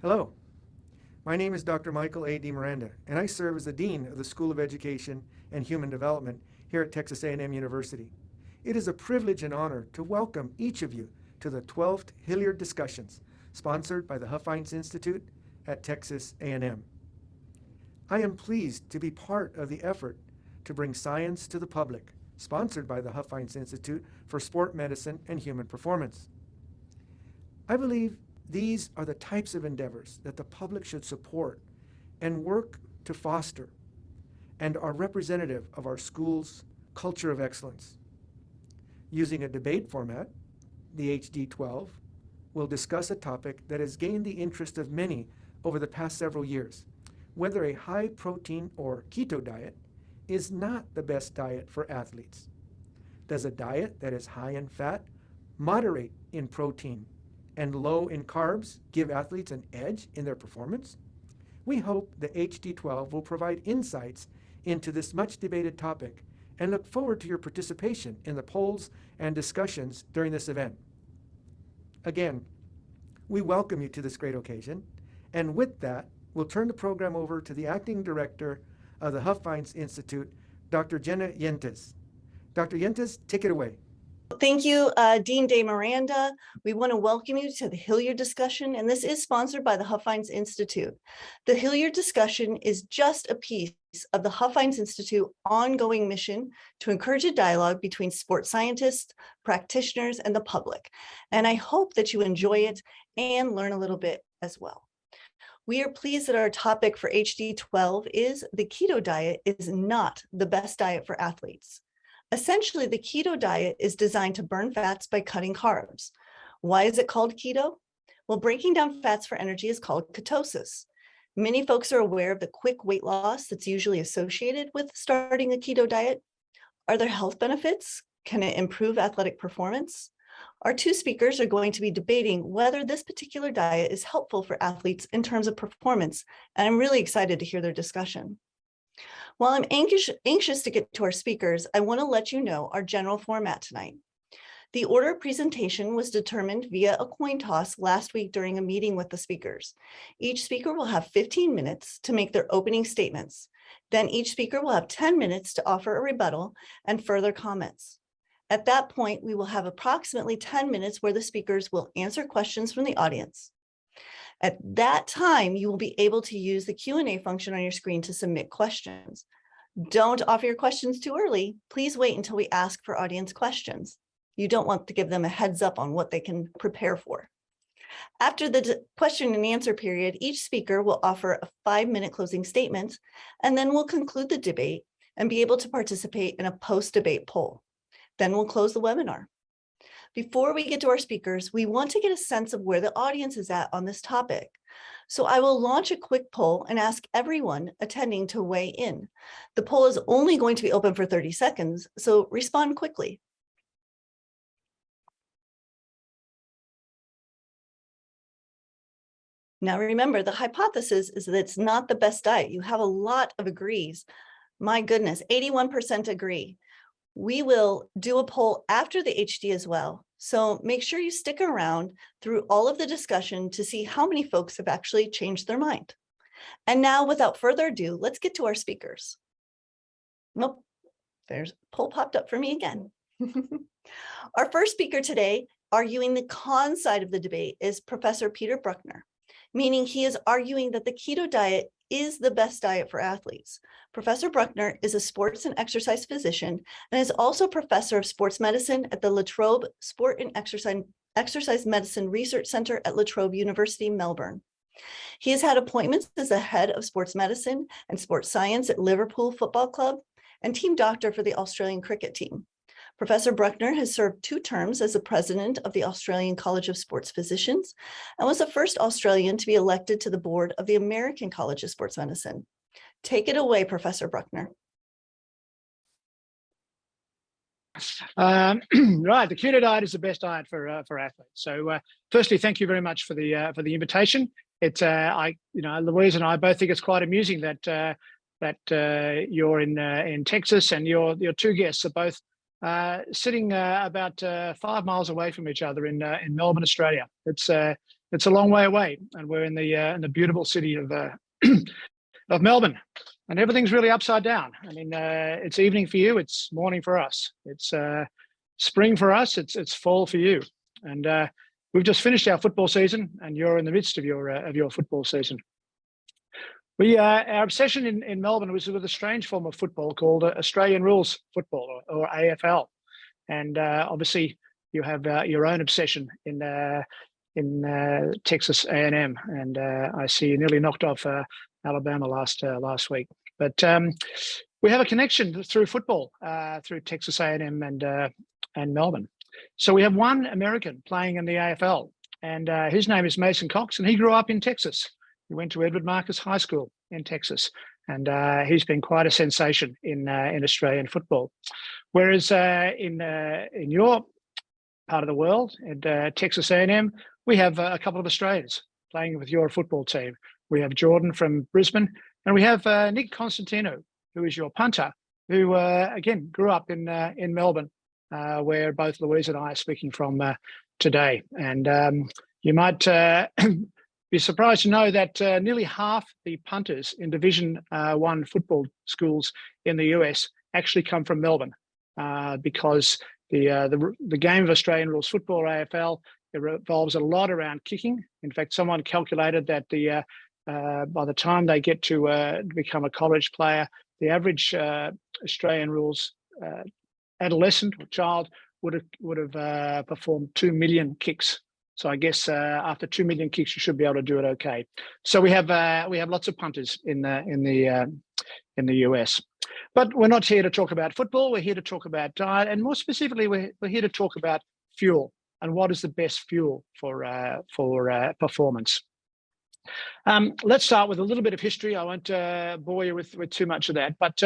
Hello, my name is Dr. Michael A. DiMiranda, and I serve as the Dean of the School of Education and Human Development here at Texas A&M University. It is a privilege and honor to welcome each of you to the 12th Hilliard Discussions, sponsored by the Huffines Institute at Texas A&M. I am pleased to be part of the effort to bring science to the public, sponsored by the Huffines Institute for Sport Medicine and Human Performance. I believe these are the types of endeavors that the public should support and work to foster, and are representative of our school's culture of excellence. Using a debate format, the HD12 will discuss a topic that has gained the interest of many over the past several years, whether a high-protein or keto diet is not the best diet for athletes. Does a diet that is high in fat, moderate in protein, and low in carbs give athletes an edge in their performance? We hope the HD12 will provide insights into this much debated topic and look forward to your participation in the polls and discussions during this event. Again, we welcome you to this great occasion, and with that, we'll turn the program over to the Acting Director of the Huffines Institute, Dr. Jenna Yentes. Dr. Yentes, take it away. Thank you, Dean DiMiranda. We want to welcome you to the Hilliard Discussion, and this is sponsored by the Huffines Institute. The Hilliard Discussion is just a piece of the Huffines Institute ongoing mission to encourage a dialogue between sports scientists, practitioners, and the public. And I hope that you enjoy it and learn a little bit as well. We are pleased that our topic for HD12 is the keto diet is not the best diet for athletes. Essentially, the keto diet is designed to burn fats by cutting carbs. Why is it called keto? Well, breaking down fats for energy is called ketosis. Many folks are aware of the quick weight loss that's usually associated with starting a keto diet. Are there health benefits? Can it improve athletic performance? Our two speakers are going to be debating whether this particular diet is helpful for athletes in terms of performance, and I'm really excited to hear their discussion. While I'm anxious to get to our speakers, I want to let you know our general format tonight. The order of presentation was determined via a coin toss last week during a meeting with the speakers. Each speaker will have 15 minutes to make their opening statements. Then each speaker will have 10 minutes to offer a rebuttal and further comments. At that point, we will have approximately 10 minutes where the speakers will answer questions from the audience. At that time, you will be able to use the Q&A function on your screen to submit questions. Don't offer your questions too early. Please wait until we ask for audience questions. You don't want to give them a heads up on what they can prepare for. After the question and answer period, each speaker will offer a 5-minute closing statement, and then we'll conclude the debate and be able to participate in a post-debate poll. Then we'll close the webinar. Before we get to our speakers, we want to get a sense of where the audience is at on this topic. So I will launch a quick poll and ask everyone attending to weigh in. The poll is only going to be open for 30 seconds, so respond quickly. Now remember, the hypothesis is that it's not the best diet. You have a lot of agrees. My goodness, 81% agree. We will do a poll after the HD as well. So make sure you stick around through all of the discussion to see how many folks have actually changed their mind. And now, without further ado, let's get to our speakers. Nope, there's a poll popped up for me again. Our first speaker today, arguing the con side of the debate, is Professor Peter Brukner, meaning he is arguing that the keto diet is the best diet for athletes. Professor Brukner is a sports and exercise physician and is also professor of sports medicine at the La Trobe Sport and Exercise Medicine Research Center at La Trobe University, Melbourne. He has had appointments as the head of sports medicine and sports science at Liverpool Football Club and team doctor for the Australian cricket team. Professor Brukner has served 2 terms as the president of the Australian College of Sports Physicians and was the first Australian to be elected to the board of the American College of Sports Medicine. Take it away, Professor Brukner. Right, the keto diet is the best diet for athletes. So, firstly, thank you very much for the invitation. It's Louise and I both think it's quite amusing that you're in Texas and your 2 guests are both sitting about 5 miles away from each other in Melbourne, Australia. It's a long way away, and we're in the beautiful city of of Melbourne, and everything's really upside down. I mean, it's evening for you, it's morning for us. It's spring for us, it's fall for you. And we've just finished our football season, and you're in the midst of your football season. Our obsession in Melbourne was with a strange form of football called Australian rules football, or AFL. And obviously, you have your own obsession in Texas A&M, and I see you nearly knocked off Alabama last week. But we have a connection through football, through Texas A&M and Melbourne. So we have one American playing in the AFL, and his name is Mason Cox, and he grew up in Texas. He went to Edward Marcus High School in Texas, and he's been quite a sensation in Australian football. Whereas in your part of the world, at Texas A&M, we have a couple of Australians playing with your football team. We have Jordan from Brisbane, and we have Nick Constantino, who is your punter, who again grew up in Melbourne, where both Louise and I are speaking from today. And you might be surprised to know that nearly half the punters in Division 1 football schools in the US actually come from Melbourne, because the game of Australian rules football, AFL, it revolves a lot around kicking. In fact, someone calculated that by the time they get to become a college player, the average Australian rules adolescent or child would have performed 2 million kicks. So I guess after 2 million kicks, you should be able to do it okay. So we have lots of punters in the US. But we're not here to talk about football. We're here to talk about diet, and more specifically, we're here to talk about fuel and what is the best fuel for performance. Let's start with a little bit of history. I won't bore you with too much of that, but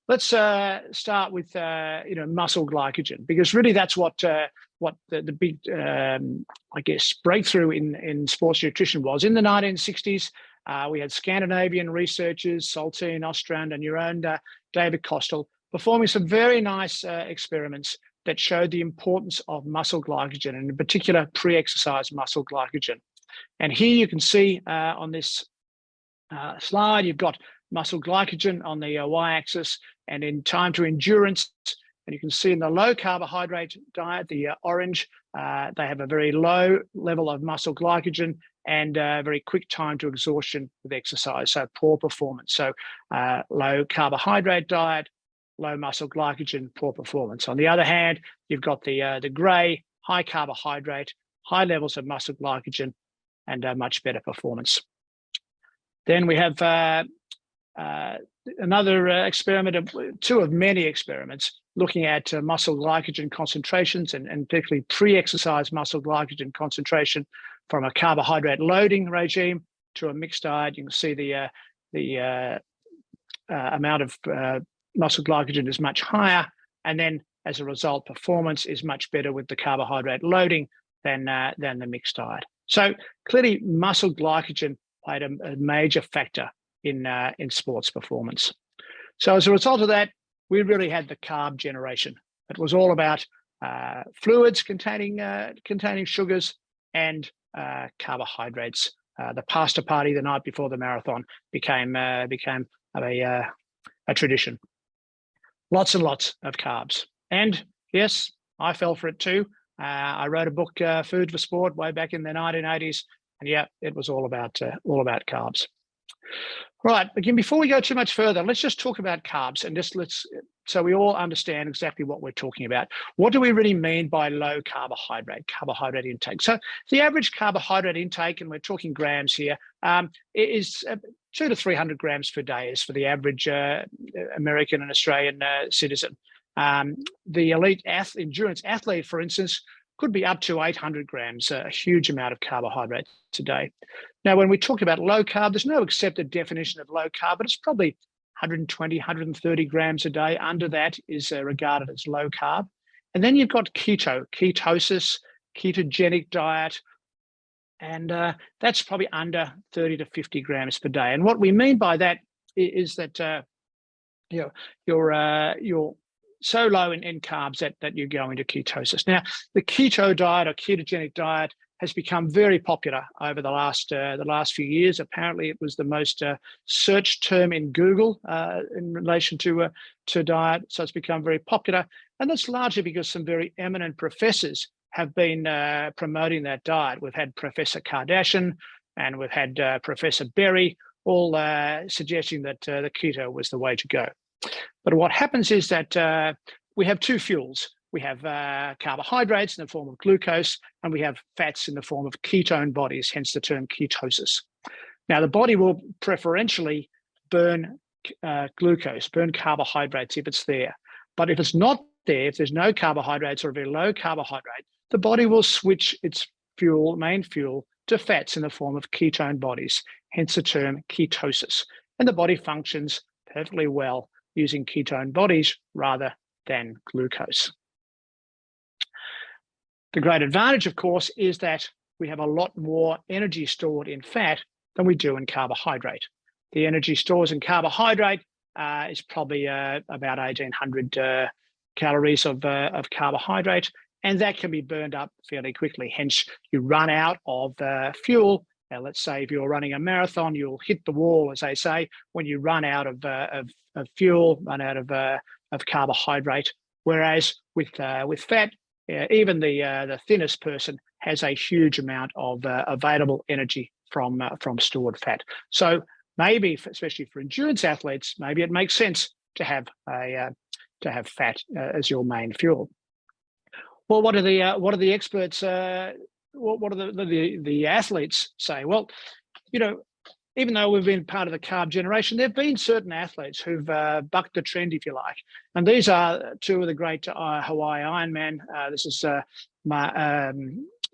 let's start with muscle glycogen, because really that's what the big I guess breakthrough in sports nutrition was. In the 1960s, we had Scandinavian researchers, Saltine, Ostrand, and your own David Kostel, performing some very nice experiments that showed the importance of muscle glycogen, and in particular pre-exercise muscle glycogen. And here you can see on this slide, you've got muscle glycogen on the y-axis, and in time to endurance. And you can see in the low carbohydrate diet, the orange, they have a very low level of muscle glycogen and very quick time to exhaustion with exercise, so poor performance. So low carbohydrate diet, low muscle glycogen, poor performance. On the other hand, you've got the gray, high carbohydrate, high levels of muscle glycogen, and much better performance. Then we have another experiment, two of many experiments, looking at muscle glycogen concentrations and particularly pre-exercise muscle glycogen concentration from a carbohydrate loading regime to a mixed diet. You can see the amount of muscle glycogen is much higher, and then as a result, performance is much better with the carbohydrate loading than the mixed diet. So clearly, muscle glycogen played a major factor in sports performance. So as a result of that, we really had the carb generation. It was all about fluids containing sugars and carbohydrates. The pasta party the night before the marathon became a tradition. Lots and lots of carbs. And yes, I fell for it too. I wrote a book, Food for Sport, way back in the 1980s, and yeah, it was all about carbs. Right, again, before we go too much further, let's just talk about carbs, and so we all understand exactly what we're talking about. What do we really mean by low carbohydrate intake? So the average carbohydrate intake, and we're talking grams here, is 200 to 300 grams per day is for the average American and Australian citizen. The elite endurance athlete, for instance, could be up to 800 grams, a huge amount of carbohydrate today. Now, when we talk about low carb, there's no accepted definition of low carb, but it's probably 120, 130 grams a day. Under that is regarded as low carb. And then you've got ketosis, ketogenic diet, and that's probably under 30 to 50 grams per day. And what we mean by that is that your so low in carbs that you go into ketosis. Now, the keto diet or ketogenic diet has become very popular over the last few years. Apparently, it was the most searched term in Google in relation to diet. So it's become very popular, and that's largely because some very eminent professors have been promoting that diet. We've had Professor Kardashian and we've had Professor Berry all suggesting that the keto was the way to go. But what happens is that we have two fuels. We have carbohydrates in the form of glucose, and we have fats in the form of ketone bodies, hence the term ketosis. Now, the body will preferentially burn glucose, burn carbohydrates if it's there. But if it's not there, if there's no carbohydrates or a very low carbohydrate, the body will switch its main fuel, to fats in the form of ketone bodies, hence the term ketosis. And the body functions perfectly well using ketone bodies rather than glucose. The great advantage, of course, is that we have a lot more energy stored in fat than we do in carbohydrate. The energy stores in carbohydrate is probably about 1,800 calories of carbohydrate, and that can be burned up fairly quickly. Hence, you run out of fuel. Now, let's say if you're running a marathon, you'll hit the wall, as they say, when you run out of fuel, run out of carbohydrate. Whereas with fat, even the thinnest person has a huge amount of available energy from stored fat. So maybe, especially for endurance athletes, maybe it makes sense to have fat as your main fuel. Well, what do the experts? What do the athletes say? Well, you know, even though we've been part of the carb generation, there have been certain athletes who've bucked the trend, if you like. And these are two of the great Hawaii Ironman. This is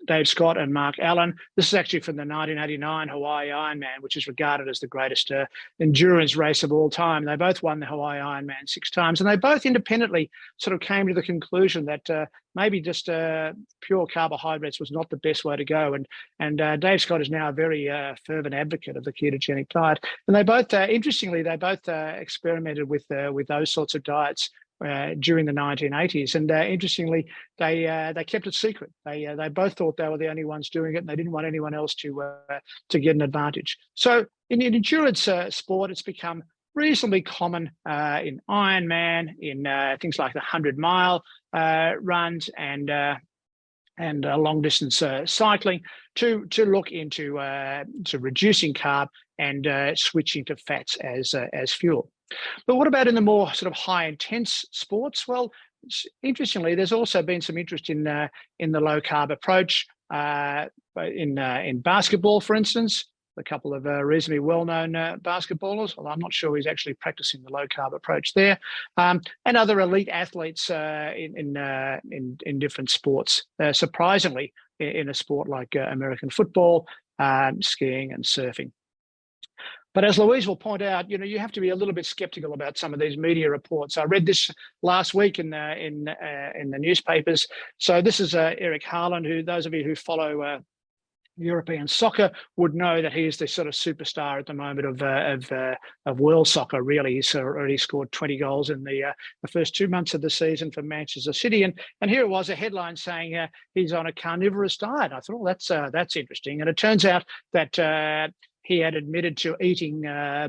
Dave Scott and Mark Allen. This is actually from the 1989 Hawaii Ironman, which is regarded as the greatest endurance race of all time. They both won the Hawaii Ironman 6 times, and they both independently sort of came to the conclusion that maybe just pure carbohydrates was not the best way to go. And Dave Scott is now a very fervent advocate of the ketogenic diet. And they both, interestingly, experimented with those sorts of diets during the 1980s, and interestingly, they kept it secret. They both thought they were the only ones doing it, and they didn't want anyone else to get an advantage. So in endurance sport, it's become reasonably common in Ironman, in things like the 100-mile runs and long distance cycling, to look into reducing carb and switching to fats as fuel. But what about in the more sort of high intense sports? Well, interestingly, there's also been some interest in the low carb approach in basketball, for instance. A couple of reasonably well-known basketballers, although I'm not sure he's actually practicing the low-carb approach there, and other elite athletes in different sports. Surprisingly, in a sport like American football, skiing, and surfing. But as Louise will point out, you have to be a little bit skeptical about some of these media reports. I read this last week in the newspapers. So this is Eric Haaland, who those of you who follow European soccer would know that he is the sort of superstar at the moment of world soccer. Really, he's already scored 20 goals in the first 2 months of the season for Manchester City, and here it was, a headline saying he's on a carnivorous diet. I thought, well, that's interesting, and it turns out that he had admitted to eating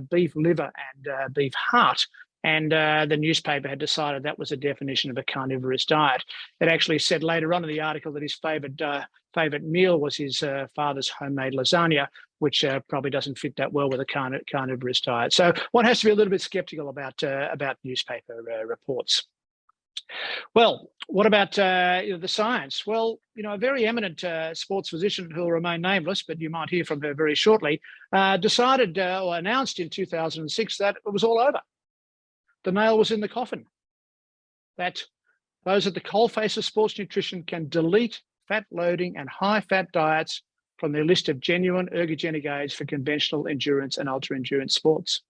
beef liver and beef heart. And the newspaper had decided that was a definition of a carnivorous diet. It actually said later on in the article that his favourite meal was his father's homemade lasagna, which probably doesn't fit that well with a carnivorous diet. So one has to be a little bit sceptical about newspaper reports. Well, what about the science? Well, a very eminent sports physician who will remain nameless, but you might hear from her very shortly, decided or announced in 2006 that it was all over. The nail was in the coffin, that those at the coalface of sports nutrition can delete fat-loading and high-fat diets from their list of genuine ergogenic aids for conventional endurance and ultra-endurance sports.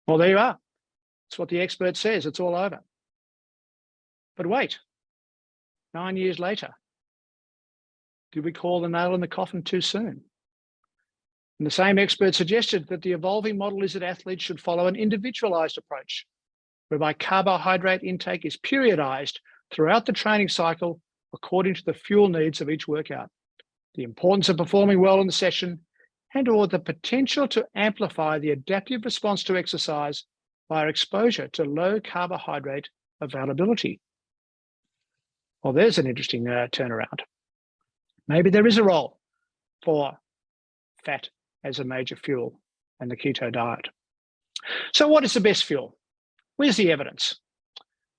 Well, there you are. That's what the expert says. It's all over. But wait, 9 years later, did we call the nail in the coffin too soon? And the same expert suggested that the evolving model is that athletes should follow an individualized approach, whereby carbohydrate intake is periodized throughout the training cycle according to the fuel needs of each workout, the importance of performing well in the session, and/or the potential to amplify the adaptive response to exercise via exposure to low carbohydrate availability. Well, there's an interesting turnaround. Maybe there is a role for fat as a major fuel and the keto diet. So what is the best fuel? Where's the evidence?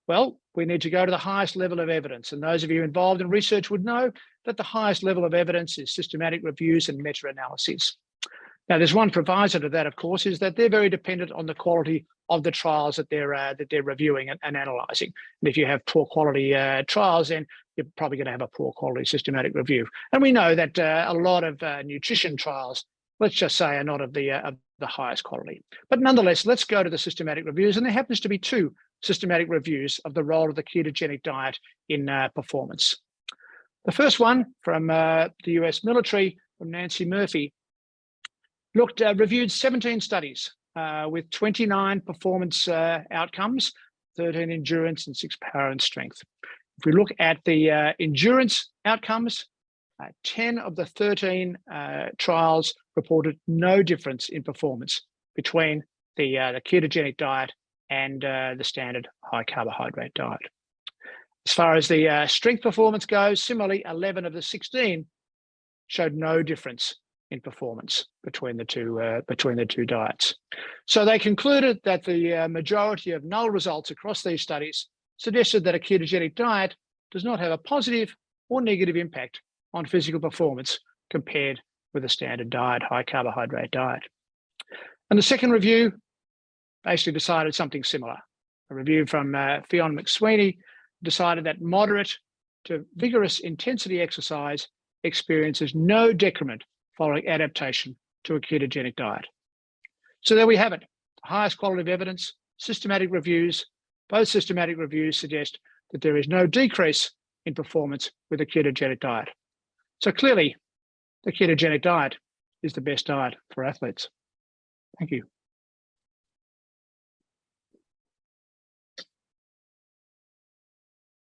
Well, we need to go to the highest level of evidence. And those of you involved in research would know that the highest level of evidence is systematic reviews and meta-analyses. Now, there's one proviso to that, of course, is that they're very dependent on the quality of the trials that they're reviewing and analysing. And if you have poor quality trials, then you're probably going to have a poor quality systematic review. And we know that a lot of nutrition trials, let's just say, are not of the highest quality. But nonetheless, let's go to the systematic reviews. And there happens to be two systematic reviews of the role of the ketogenic diet in performance. The first one from the US military, from Nancy Murphy, reviewed 17 studies with 29 performance outcomes, 13 endurance and 6 power and strength. If we look at the endurance outcomes, 10 of the 13 trials reported no difference in performance between the ketogenic diet and the standard high carbohydrate diet. As far as the strength performance goes, similarly, 11 of the 16 showed no difference in performance between the two diets. So they concluded that the majority of null results across these studies suggested that a ketogenic diet does not have a positive or negative impact on physical performance compared with a standard diet, high carbohydrate diet. And the second review basically decided something similar. A review from Fionn McSweeney decided that moderate to vigorous intensity exercise experiences no decrement following adaptation to a ketogenic diet. So there we have it, the highest quality of evidence, systematic reviews. Both systematic reviews suggest that there is no decrease in performance with a ketogenic diet. So clearly, the ketogenic diet is the best diet for athletes. Thank you.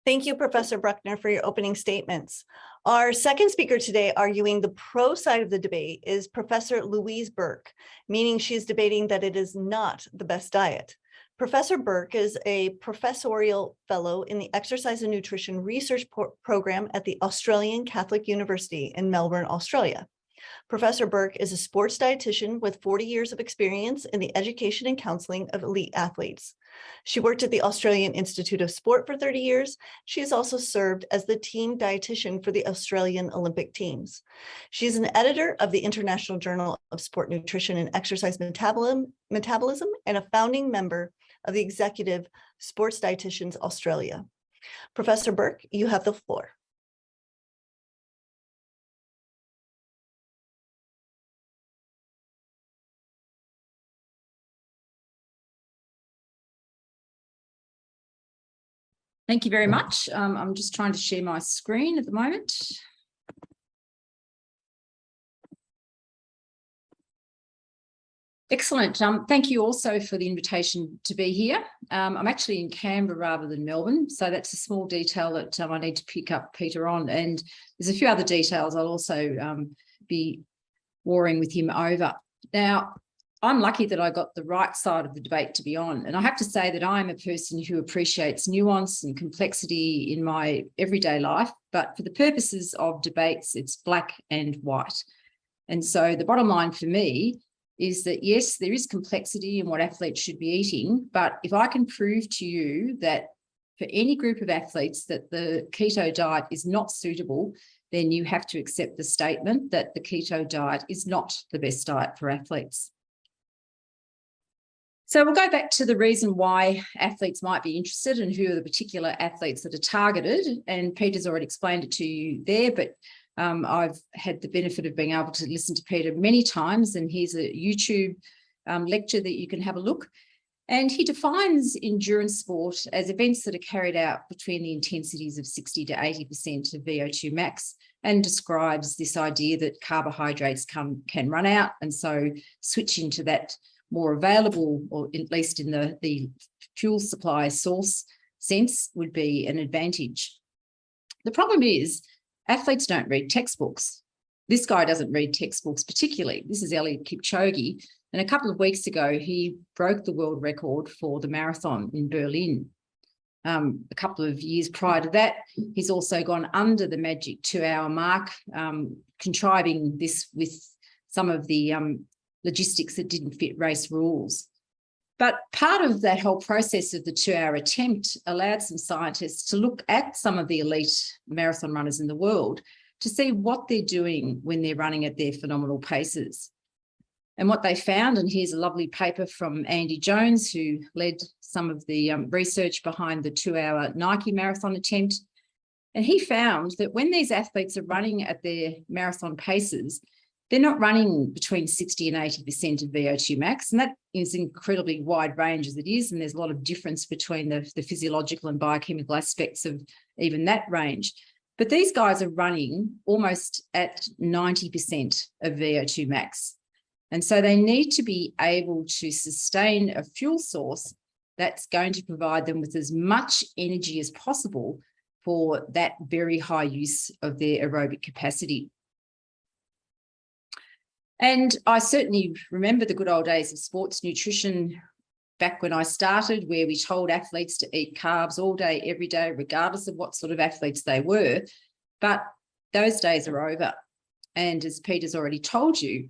Thank you, Professor Brukner, for your opening statements. Our second speaker today, arguing the pro side of the debate, is Professor Louise Burke, meaning she's debating that it is not the best diet. Professor Burke is a professorial fellow in the Exercise and Nutrition Research Program at the Australian Catholic University in Melbourne, Australia. Professor Burke is a sports dietitian with 40 years of experience in the education and counseling of elite athletes. She worked at the Australian Institute of Sport for 30 years. She has also served as the team dietitian for the Australian Olympic teams. She is an editor of the International Journal of Sport Nutrition and Exercise Metabolism and a founding member of the Executive Sports Dietitians Australia. Professor Burke, you have the floor. Thank you very much. I'm just trying to share my screen at the moment. Excellent. Thank you also for the invitation to be here. I'm actually in Canberra rather than Melbourne, so that's a small detail that I need to pick up Peter on. And there's a few other details I'll also be warring with him over. Now, I'm lucky that I got the right side of the debate to be on. And I have to say that I'm a person who appreciates nuance and complexity in my everyday life, but for the purposes of debates, it's black and white. And so the bottom line for me is that, yes, there is complexity in what athletes should be eating, but if I can prove to you that for any group of athletes that the keto diet is not suitable, then you have to accept the statement that the keto diet is not the best diet for athletes. So we'll go back to the reason why athletes might be interested and who are the particular athletes that are targeted. And Peter's already explained it to you there, but I've had the benefit of being able to listen to Peter many times, and here's a YouTube lecture that you can have a look. And he defines endurance sport as events that are carried out between the intensities of 60 to 80% of VO2 max, and describes this idea that carbohydrates can run out, and so switching to that more available, or at least in the fuel supply source sense would be an advantage. The problem is athletes don't read textbooks. This guy doesn't read textbooks particularly. This is Eliud Kipchoge. And a couple of weeks ago, he broke the world record for the marathon in Berlin. A couple of years prior to that, he's also gone under the magic 2-hour mark, contriving this with some of the logistics that didn't fit race rules. But part of that whole process of the 2-hour attempt allowed some scientists to look at some of the elite marathon runners in the world to see what they're doing when they're running at their phenomenal paces. And what they found, and here's a lovely paper from Andy Jones, who led some of the research behind the 2-hour Nike marathon attempt. And he found that when these athletes are running at their marathon paces, they're not running between 60 and 80% of VO2 max. And that is incredibly wide range as it is. And there's a lot of difference between the physiological and biochemical aspects of even that range. But these guys are running almost at 90% of VO2 max. And so they need to be able to sustain a fuel source that's going to provide them with as much energy as possible for that very high use of their aerobic capacity. And I certainly remember the good old days of sports nutrition back when I started, where we told athletes to eat carbs all day, every day, regardless of what sort of athletes they were. But those days are over. And as Peter's already told you,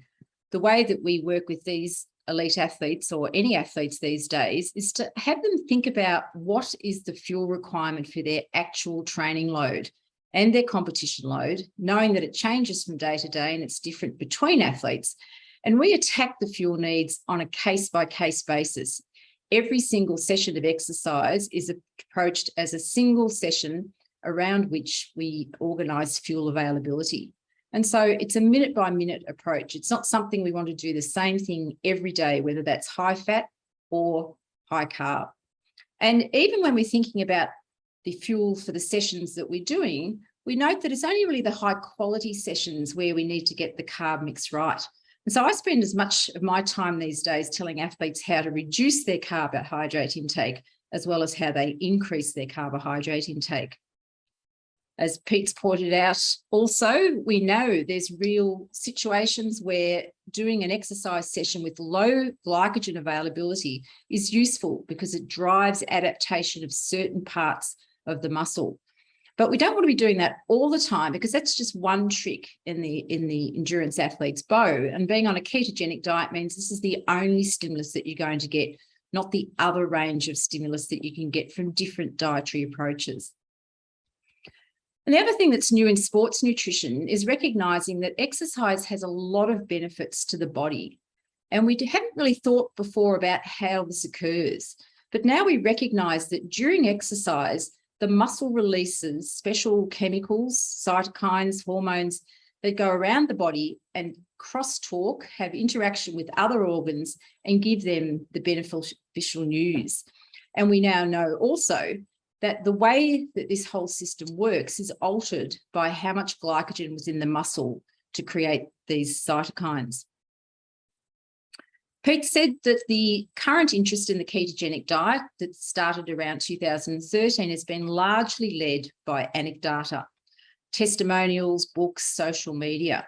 the way that we work with these elite athletes or any athletes these days is to have them think about what is the fuel requirement for their actual training load and their competition load, knowing that it changes from day to day and it's different between athletes. And we attack the fuel needs on a case-by-case basis. Every single session of exercise is approached as a single session around which we organise fuel availability. And so it's a minute-by-minute approach. It's not something we want to do the same thing every day, whether that's high fat or high carb. And even when we're thinking about the fuel for the sessions that we're doing, we note that it's only really the high quality sessions where we need to get the carb mix right. And so I spend as much of my time these days telling athletes how to reduce their carbohydrate intake, as well as how they increase their carbohydrate intake. As Pete's pointed out, also, we know there's real situations where doing an exercise session with low glycogen availability is useful because it drives adaptation of certain parts of the muscle. But we don't want to be doing that all the time because that's just one trick in the endurance athlete's bow. And being on a ketogenic diet means this is the only stimulus that you're going to get, not the other range of stimulus that you can get from different dietary approaches. And the other thing that's new in sports nutrition is recognising that exercise has a lot of benefits to the body. And we haven't really thought before about how this occurs. But now we recognise that during exercise, the muscle releases special chemicals, cytokines, hormones that go around the body and crosstalk, have interaction with other organs and give them the beneficial news. And we now know also that the way that this whole system works is altered by how much glycogen was in the muscle to create these cytokines. Pete said that the current interest in the ketogenic diet that started around 2013 has been largely led by anecdata, testimonials, books, social media.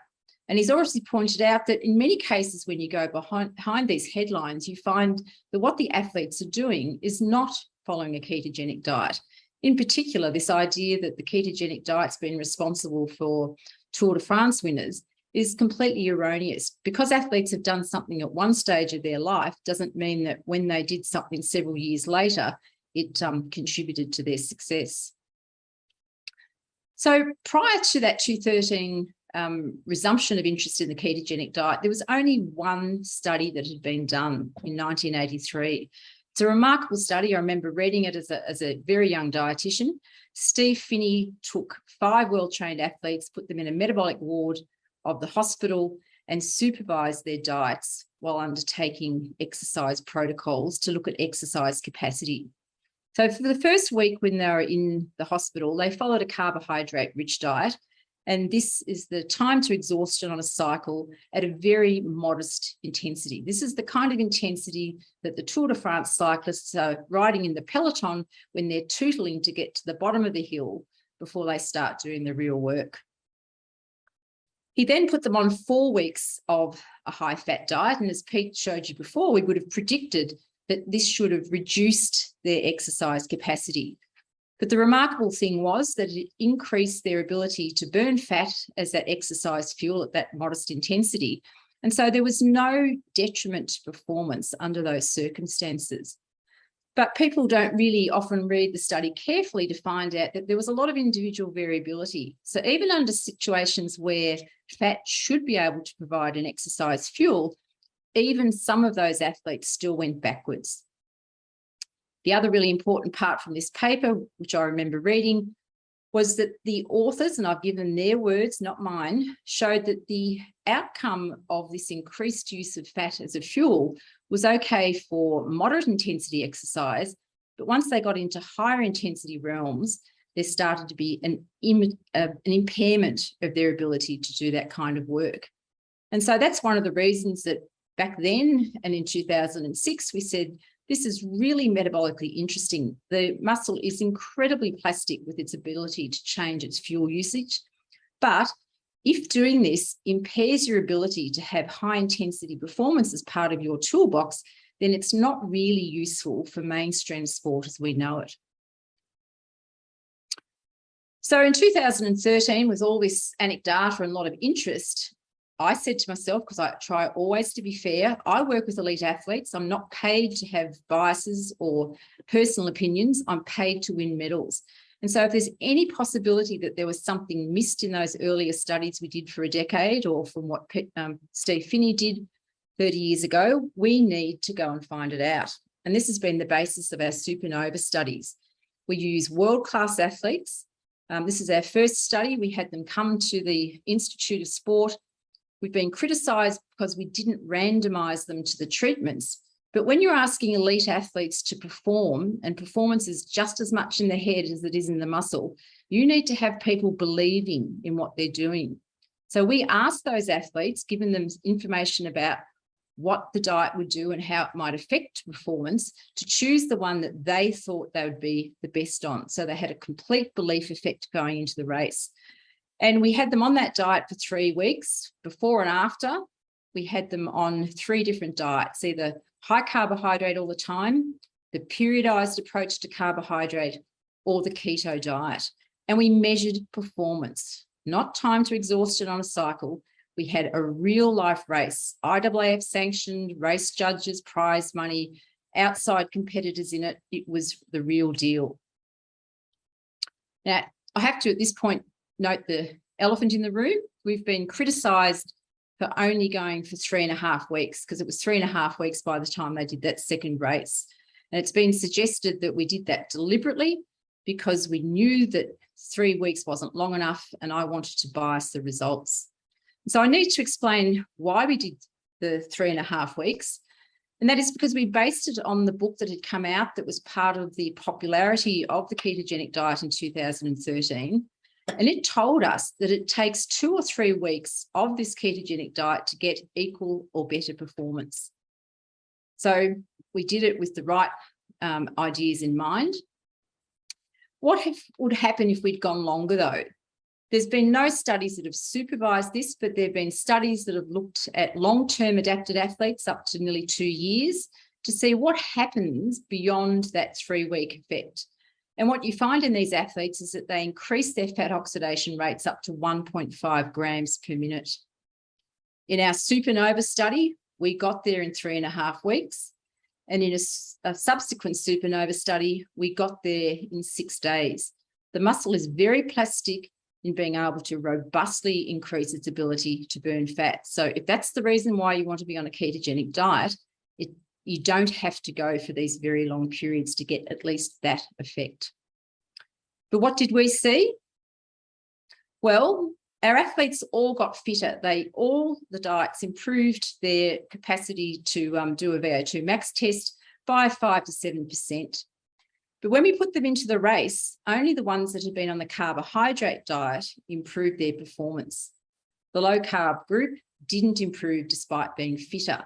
And he's also pointed out that in many cases, when you go behind these headlines, you find that what the athletes are doing is not following a ketogenic diet. In particular, this idea that the ketogenic diet's been responsible for Tour de France winners is completely erroneous. Because athletes have done something at one stage of their life doesn't mean that when they did something several years later, it contributed to their success. So prior to that 2013 resumption of interest in the ketogenic diet, there was only one study that had been done in 1983. It's a remarkable study. I remember reading it as a very young dietitian. Steve Finney took 5 well-trained athletes, put them in a metabolic ward of the hospital and supervised their diets while undertaking exercise protocols to look at exercise capacity. So for the first week when they were in the hospital, they followed a carbohydrate-rich diet. And this is the time to exhaustion on a cycle at a very modest intensity. This is the kind of intensity that the Tour de France cyclists are riding in the peloton when they're tootling to get to the bottom of the hill before they start doing the real work. He then put them on 4 weeks of a high-fat diet. And as Pete showed you before, we would have predicted that this should have reduced their exercise capacity. But the remarkable thing was that it increased their ability to burn fat as that exercise fuel at that modest intensity. And so there was no detriment to performance under those circumstances. But people don't really often read the study carefully to find out that there was a lot of individual variability. So even under situations where fat should be able to provide an exercise fuel, even some of those athletes still went backwards. The other really important part from this paper, which I remember reading, was that the authors, and I've given their words, not mine, showed that the outcome of this increased use of fat as a fuel was okay for moderate intensity exercise, but once they got into higher intensity realms, there started to be an impairment of their ability to do that kind of work. And so that's one of the reasons that back then and in 2006, we said, this is really metabolically interesting. The muscle is incredibly plastic with its ability to change its fuel usage. But if doing this impairs your ability to have high intensity performance as part of your toolbox, then it's not really useful for mainstream sport as we know it. So in 2013, with all this anecdata and a lot of interest, I said to myself, because I try always to be fair, I work with elite athletes. I'm not paid to have biases or personal opinions. I'm paid to win medals. And so if there's any possibility that there was something missed in those earlier studies we did for a decade, or from what Steve Finney did 30 years ago, we need to go and find it out. And this has been the basis of our supernova studies. We use world-class athletes. This is our first study. We had them come to the Institute of Sport. We've been criticised because we didn't randomise them to the treatments. But when you're asking elite athletes to perform, and performance is just as much in the head as it is in the muscle, you need to have people believing in what they're doing. So we asked those athletes, given them information about what the diet would do and how it might affect performance, to choose the one that they thought they would be the best on. So they had a complete belief effect going into the race. And we had them on that diet for 3 weeks, before and after. We had them on 3 different diets, either high carbohydrate all the time, the periodized approach to carbohydrate, or the keto diet. And we measured performance, not time to exhaustion on a cycle. We had a real life race, IAAF sanctioned, race judges, prize money, outside competitors in it. It was the real deal. Now, I have to at this point note the elephant in the room. We've been criticised for only going for 3.5 weeks, because it was 3.5 weeks by the time they did that second race. And it's been suggested that we did that deliberately because we knew that 3 weeks wasn't long enough and I wanted to bias the results. So I need to explain why we did the 3.5 weeks. And that is because we based it on the book that had come out that was part of the popularity of the ketogenic diet in 2013. And it told us that it takes 2 or 3 weeks of this ketogenic diet to get equal or better performance. So we did it with the right ideas in mind. What would happen if we'd gone longer though? There's been no studies that have supervised this, but there have been studies that have looked at long-term adapted athletes up to nearly 2 years to see what happens beyond that 3-week effect. And what you find in these athletes is that they increase their fat oxidation rates up to 1.5 grams per minute. In our supernova study, we got there in 3.5 weeks. And in a subsequent supernova study, we got there in 6 days. The muscle is very plastic in being able to robustly increase its ability to burn fat. So if that's the reason why you want to be on a ketogenic diet, you don't have to go for these very long periods to get at least that effect. But what did we see? Well, our athletes all got fitter. The diets improved their capacity to do a VO2 max test by 5 to 7%. But when we put them into the race, only the ones that had been on the carbohydrate diet improved their performance. The low carb group didn't improve despite being fitter.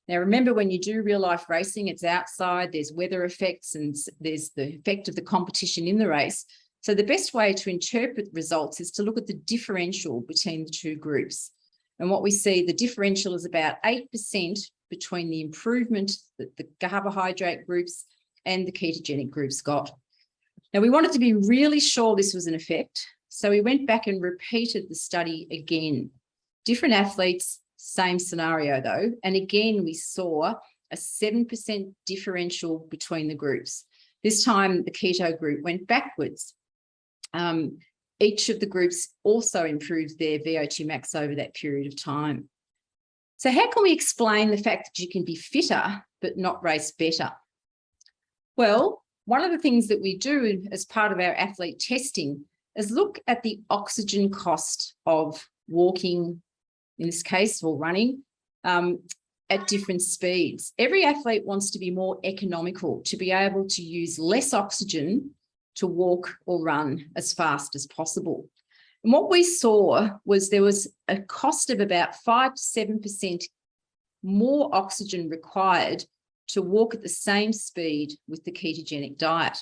Now, remember, when you do real life racing, it's outside, there's weather effects, and there's the effect of the competition in the race. So the best way to interpret results is to look at the differential between the two groups. And what we see, the differential is about 8% between the improvement that the carbohydrate groups and the ketogenic groups got. Now, we wanted to be really sure this was an effect, so we went back and repeated the study again. Different athletes, same scenario though, and again we saw a 7% differential between the groups. This time the keto group went backwards. Each of the groups also improved their VO2 max over that period of time. So how can we explain the fact that you can be fitter but not race better? Well, one of the things that we do as part of our athlete testing is look at the oxygen cost of walking, in this case, or running, at different speeds. Every athlete wants to be more economical, to be able to use less oxygen to walk or run as fast as possible. And what we saw was there was a cost of about 5 to 7% more oxygen required to walk at the same speed with the ketogenic diet.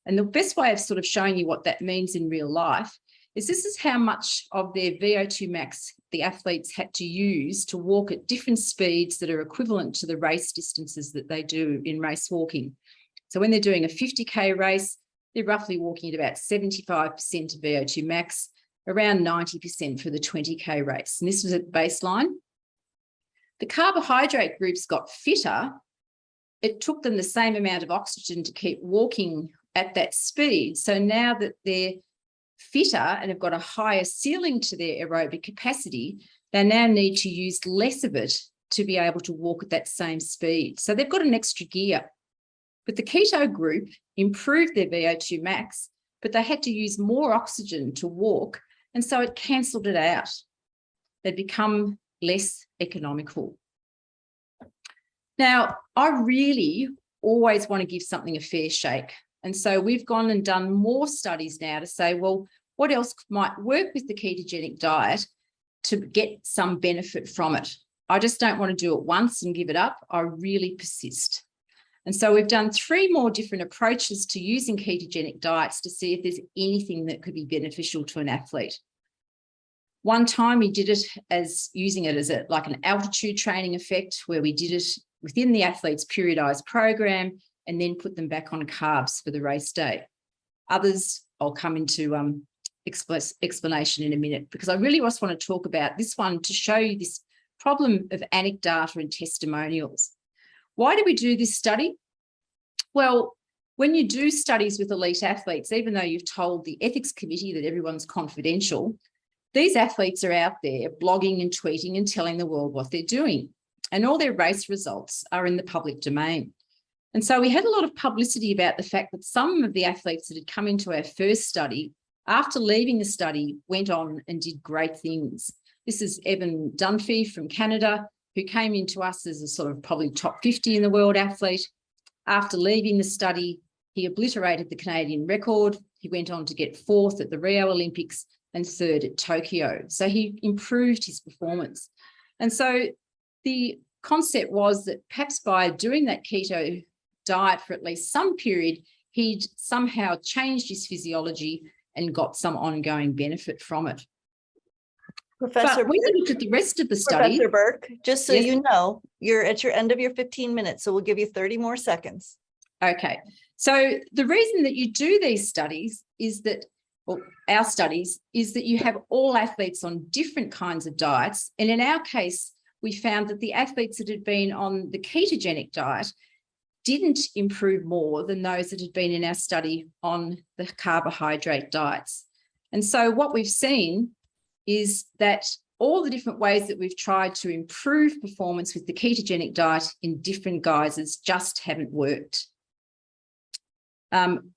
And the best way of sort of showing you what that means in real life is this is how much of their VO2 max the athletes had to use to walk at different speeds that are equivalent to the race distances that they do in race walking. So when they're doing a 50K race, they're roughly walking at about 75% of VO2 max, around 90% for the 20K race. And this was at baseline. The carbohydrate groups got fitter. It took them the same amount of oxygen to keep walking at that speed. So now that they're fitter and have got a higher ceiling to their aerobic capacity, they now need to use less of it to be able to walk at that same speed. So they've got an extra gear. But the keto group improved their VO2 max, but they had to use more oxygen to walk, and so it cancelled it out. They'd become less economical. Now, I really always want to give something a fair shake. And so we've gone and done more studies now to say, well, what else might work with the ketogenic diet to get some benefit from it? I just don't want to do it once and give it up. I really persist. And so we've done 3 more different approaches to using ketogenic diets to see if there's anything that could be beneficial to an athlete. One time we did it as using it as like an altitude training effect, where we did it within the athlete's periodized program and then put them back on carbs for the race day. Others I'll come into explanation in a minute, because I really just want to talk about this one to show you this problem of anecdata and testimonials. Why do we do this study? Well, when you do studies with elite athletes, even though you've told the ethics committee that everyone's confidential, these athletes are out there blogging and tweeting and telling the world what they're doing. And all their race results are in the public domain. And so we had a lot of publicity about the fact that some of the athletes that had come into our first study, after leaving the study, went on and did great things. This is Evan Dunphy from Canada, who came into us as a sort of probably top 50 in the world athlete. After leaving the study, he obliterated the Canadian record. He went on to get 4th at the Rio Olympics and 3rd at Tokyo. So he improved his performance. And so the concept was that perhaps by doing that keto diet for at least some period, he'd somehow changed his physiology and got some ongoing benefit from it. Professor But when you look at the rest of the study, Professor Burke, just so Yes. you know, you're at your end of your 15 minutes, so we'll give you 30 more seconds. okay. So the reason that you do these studies is that, or our studies, is that you have all athletes on different kinds of diets. And in our case, we found that the athletes that had been on the ketogenic diet didn't improve more than those that had been in our study on the carbohydrate diets. And so what we've seen is that all the different ways that we've tried to improve performance with the ketogenic diet in different guises just haven't worked.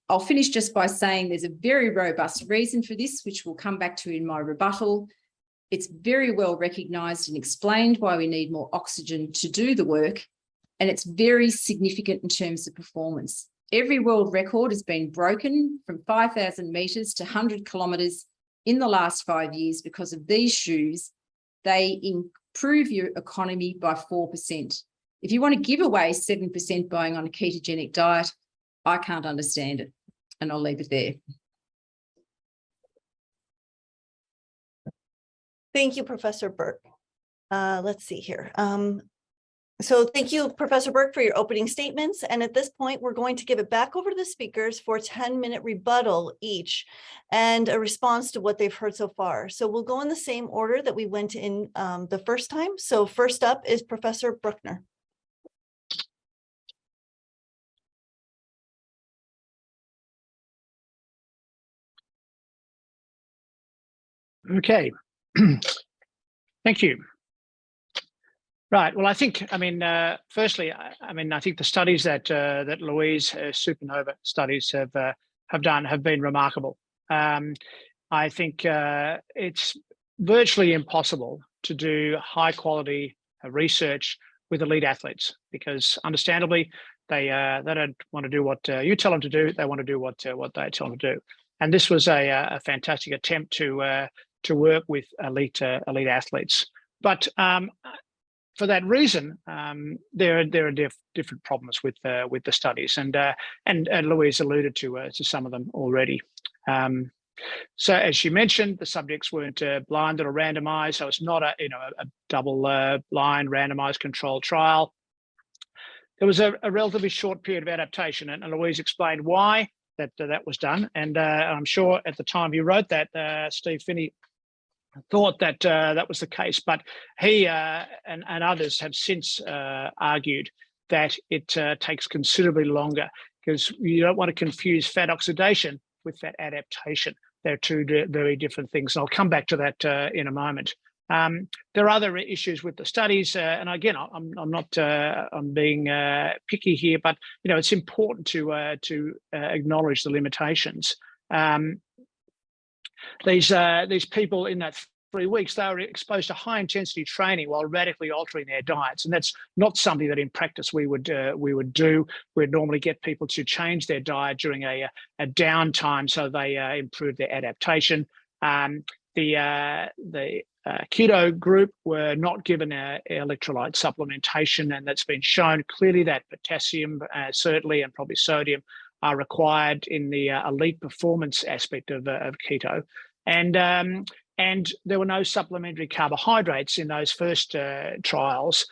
I'll finish just by saying there's a very robust reason for this, which we'll come back to in my rebuttal. It's very well recognised and explained why we need more oxygen to do the work, and it's very significant in terms of performance. Every world record has been broken from 5,000 meters to 100 kilometers in the last 5 years because of these shoes. They improve your economy by 4%. If you want to give away 7% buying on a ketogenic diet, I can't understand it. And I'll leave it there. Thank you, Professor Burke. Let's see here. So thank you, Professor Burke, for your opening statements. And at this point, we're going to give it back over to the speakers for a 10-minute rebuttal each and a response to what they've heard so far. So we'll go in the same order that we went in the first time. So first up is Professor Brukner. Okay. Thank you. Right. Well, I think, firstly, I think the studies that Louise Supernova studies have done have been remarkable. I think it's virtually impossible to do high quality research with elite athletes because, understandably, they don't want to do what you tell them to do. They want to do what they tell them to do. And this was a fantastic attempt to work with elite athletes. But for that reason, there are different problems with the studies, and Louise alluded to some of them already. So, as she mentioned, the subjects weren't blinded or randomized, so it's not a double blind randomized controlled trial. There was a relatively short period of adaptation, and Louise explained why that was done. And I'm sure at the time he wrote that, Steve Finney thought that that was the case, but he and others have since argued that it takes considerably longer because you don't want to confuse fat oxidation with fat adaptation. They're two very different things. And I'll come back to that in a moment. There are other issues with the studies, and again, I'm not I'm being picky here, but it's important to acknowledge the limitations. These people in that 3 weeks, they were exposed to high intensity training while radically altering their diets, and that's not something that in practice we would do. We'd normally get people to change their diet during a downtime so they improve their adaptation. The keto group were not given electrolyte supplementation, and that's been shown clearly that potassium, certainly, and probably sodium are required in the elite performance aspect of keto. And there were no supplementary carbohydrates in those first trials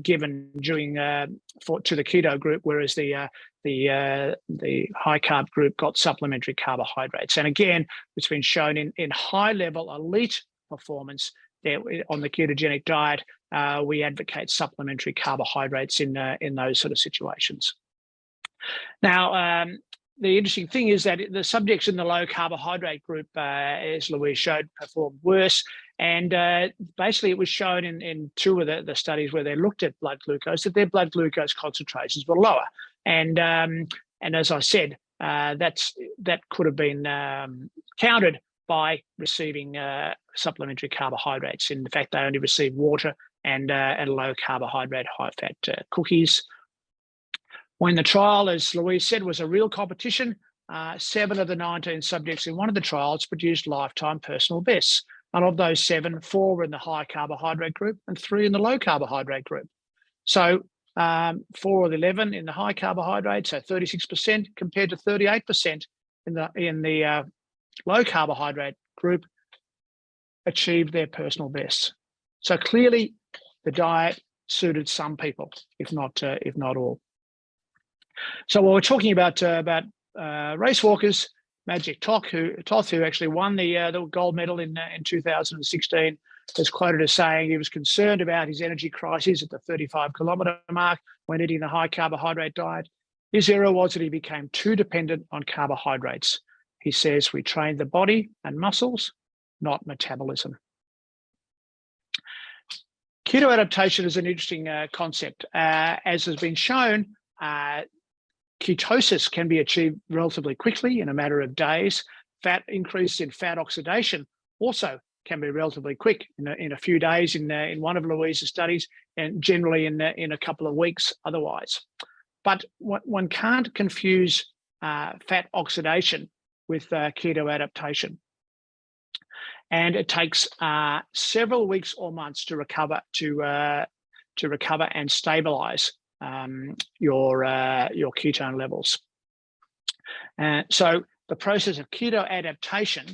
given during to the keto group, whereas the high carb group got supplementary carbohydrates. And again, it's been shown in high level elite performance that on the ketogenic diet, we advocate supplementary carbohydrates in those sort of situations. Now, the interesting thing is that the subjects in the low carbohydrate group, as Louise showed, performed worse. And basically it was shown in two of the studies where they looked at blood glucose that their blood glucose concentrations were lower. And as I said, that could have been countered by receiving supplementary carbohydrates. In fact, they only received water and low carbohydrate, high fat cookies. When the trial, as Louise said, was a real competition, 7 of the 19 subjects in one of the trials produced lifetime personal bests. And of those 7, 4 were in the high carbohydrate group and 3 in the low carbohydrate group. So 4 of the 11 in the high carbohydrate, so 36% compared to 38% in the low carbohydrate group achieved their personal bests. So clearly the diet suited some people, if not all. So while we're talking about race walkers, Magic Toth, who actually won the gold medal in 2016, is quoted as saying he was concerned about his energy crisis at the 35-kilometre mark when eating the high carbohydrate diet. His error was that he became too dependent on carbohydrates. He says we trained the body and muscles, not metabolism. Keto adaptation is an interesting concept. As has been shown, ketosis can be achieved relatively quickly in a matter of days. Fat increase in fat oxidation also can be relatively quick in a few days in one of Louise's studies, and generally in a couple of weeks otherwise. But one can't confuse fat oxidation with keto adaptation. And it takes several weeks or months to recover and stabilize your ketone levels. So the process of keto adaptation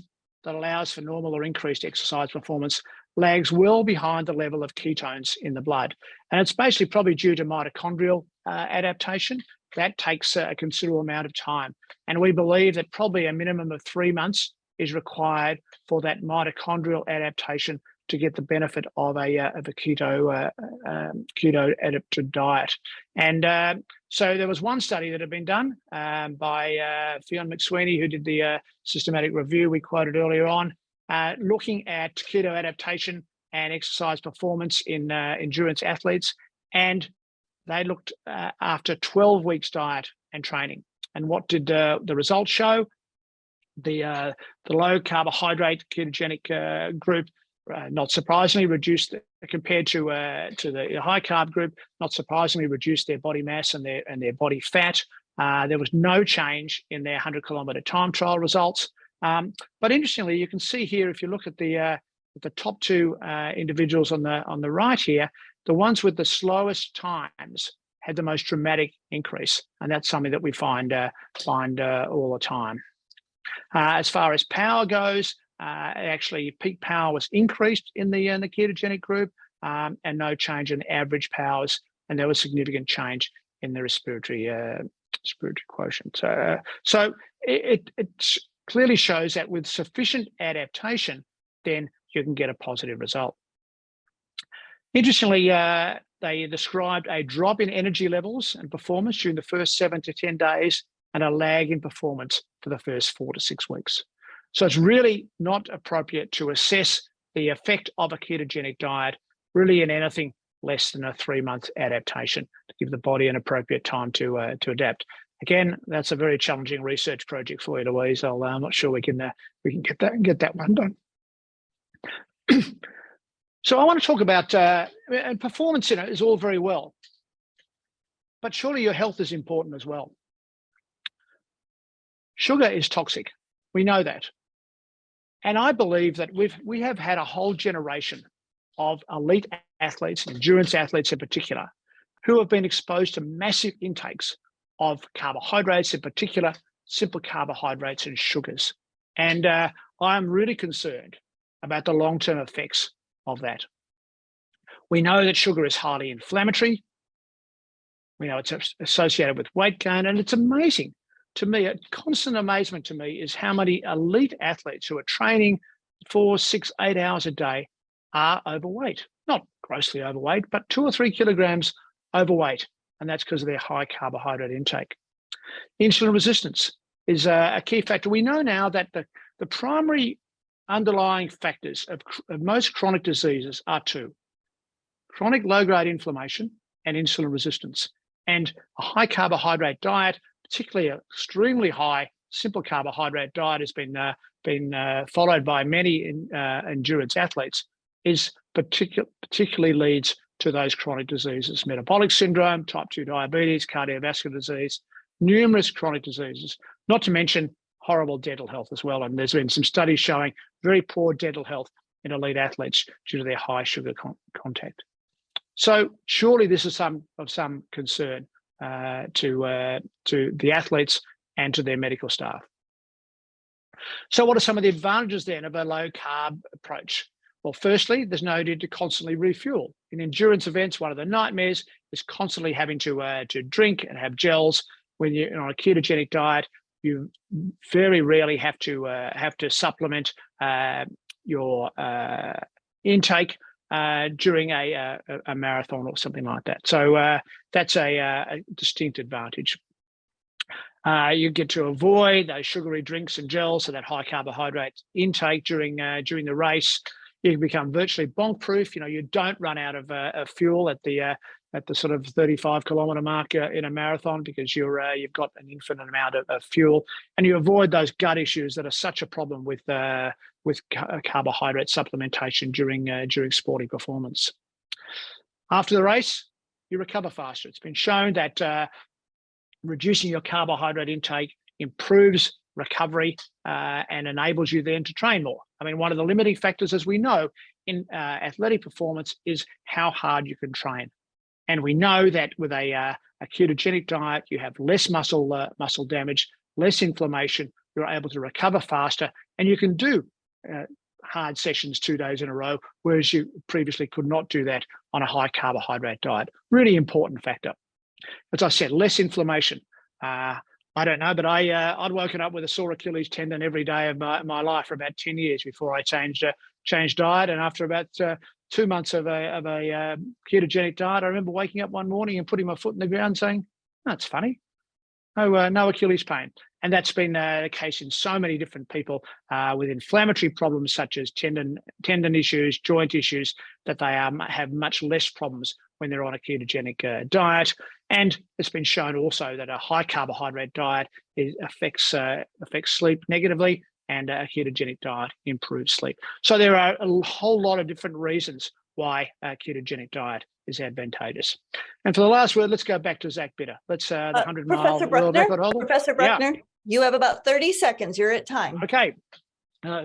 that allows for normal or increased exercise performance lags well behind the level of ketones in the blood. And it's basically probably due to mitochondrial adaptation. That takes a considerable amount of time. And we believe that probably a minimum of 3 months is required for that mitochondrial adaptation to get the benefit of a keto adapted diet. And so there was one study that had been done by Fionn McSweeney, who did the systematic review we quoted earlier on, looking at keto adaptation and exercise performance in endurance athletes. And they looked after 12 weeks diet and training. And what did the results show? The low carbohydrate ketogenic group, not surprisingly, reduced compared to the high carb group. Not surprisingly, reduced their body mass and their body fat. There was no change in their 100-kilometer time trial results. But interestingly, you can see here, if you look at the top two individuals on the right here, the ones with the slowest times had the most dramatic increase, and that's something that we find all the time. As far as power goes, actually peak power was increased in the ketogenic group, and no change in average powers, and there was significant change in the respiratory quotient. So it clearly shows that with sufficient adaptation, then you can get a positive result. Interestingly, they described a drop in energy levels and performance during the first 7 to 10 days and a lag in performance for the first 4 to 6 weeks. So it's really not appropriate to assess the effect of a ketogenic diet really in anything less than a 3-month adaptation to give the body an appropriate time to adapt. Again, that's a very challenging research project for you, Louise. I'm not sure we can get that one done. So I want to talk about and performance in it is all very well, but surely your health is important as well. Sugar is toxic. We know that. And I believe that we have had a whole generation of elite athletes, endurance athletes in particular, who have been exposed to massive intakes of carbohydrates, in particular, simple carbohydrates and sugars. And I'm really concerned about the long-term effects of that. We know that sugar is highly inflammatory. We know it's associated with weight gain, and it's amazing to me, a constant amazement to me is how many elite athletes who are training 4, 6, 8 hours a day are overweight. Not grossly overweight, but 2 or 3 kilograms overweight, and that's because of their high carbohydrate intake. Insulin resistance is a key factor. We know now that the primary underlying factors of most chronic diseases are 2: chronic low-grade inflammation and insulin resistance. And a high carbohydrate diet, particularly an extremely high simple carbohydrate diet, has been followed by many endurance athletes, is particularly leads to those chronic diseases: metabolic syndrome, type 2 diabetes, cardiovascular disease, numerous chronic diseases, not to mention horrible dental health as well. And there's been some studies showing very poor dental health in elite athletes due to their high sugar content. So surely this is of some concern to the athletes and to their medical staff. So what are some of the advantages then of a low carb approach? Well, firstly, there's no need to constantly refuel. In endurance events, one of the nightmares is constantly having to drink and have gels. When you're on a ketogenic diet, you very rarely have to supplement your intake during a marathon or something like that. So that's a distinct advantage. You get to avoid those sugary drinks and gels, so that high carbohydrate intake during the race. You can become virtually bonk proof. You don't run out of fuel at the sort of 35-kilometer mark in a marathon, because you've got an infinite amount of fuel, and you avoid those gut issues that are such a problem with carbohydrate supplementation during sporting performance. After the race, you recover faster. It's been shown that reducing your carbohydrate intake improves recovery and enables you then to train more. I mean, one of the limiting factors, as we know, in athletic performance is how hard you can train. And we know that with a ketogenic diet, you have less muscle damage, less inflammation, you're able to recover faster, and you can do hard sessions 2 days in a row, whereas you previously could not do that on a high carbohydrate diet. Really important factor. As I said, less inflammation. I don't know, but I'd woken up with a sore Achilles tendon every day of my life for about 10 years before I changed diet. And after about 2 months of a ketogenic diet, I remember waking up one morning and putting my foot in the ground saying, "That's funny. No Achilles pain." And that's been the case in so many different people with inflammatory problems such as tendon issues, joint issues, that they have much less problems when they're on a ketogenic diet. And it's been shown also that a high carbohydrate diet affects sleep negatively, and a ketogenic diet improves sleep. So there are a whole lot of different reasons why a ketogenic diet is advantageous. And for the last word, let's go back to Zach Bitter. Let's the 100-mile world record holder. Professor Brukner, you have about 30 seconds. You're at time. Okay.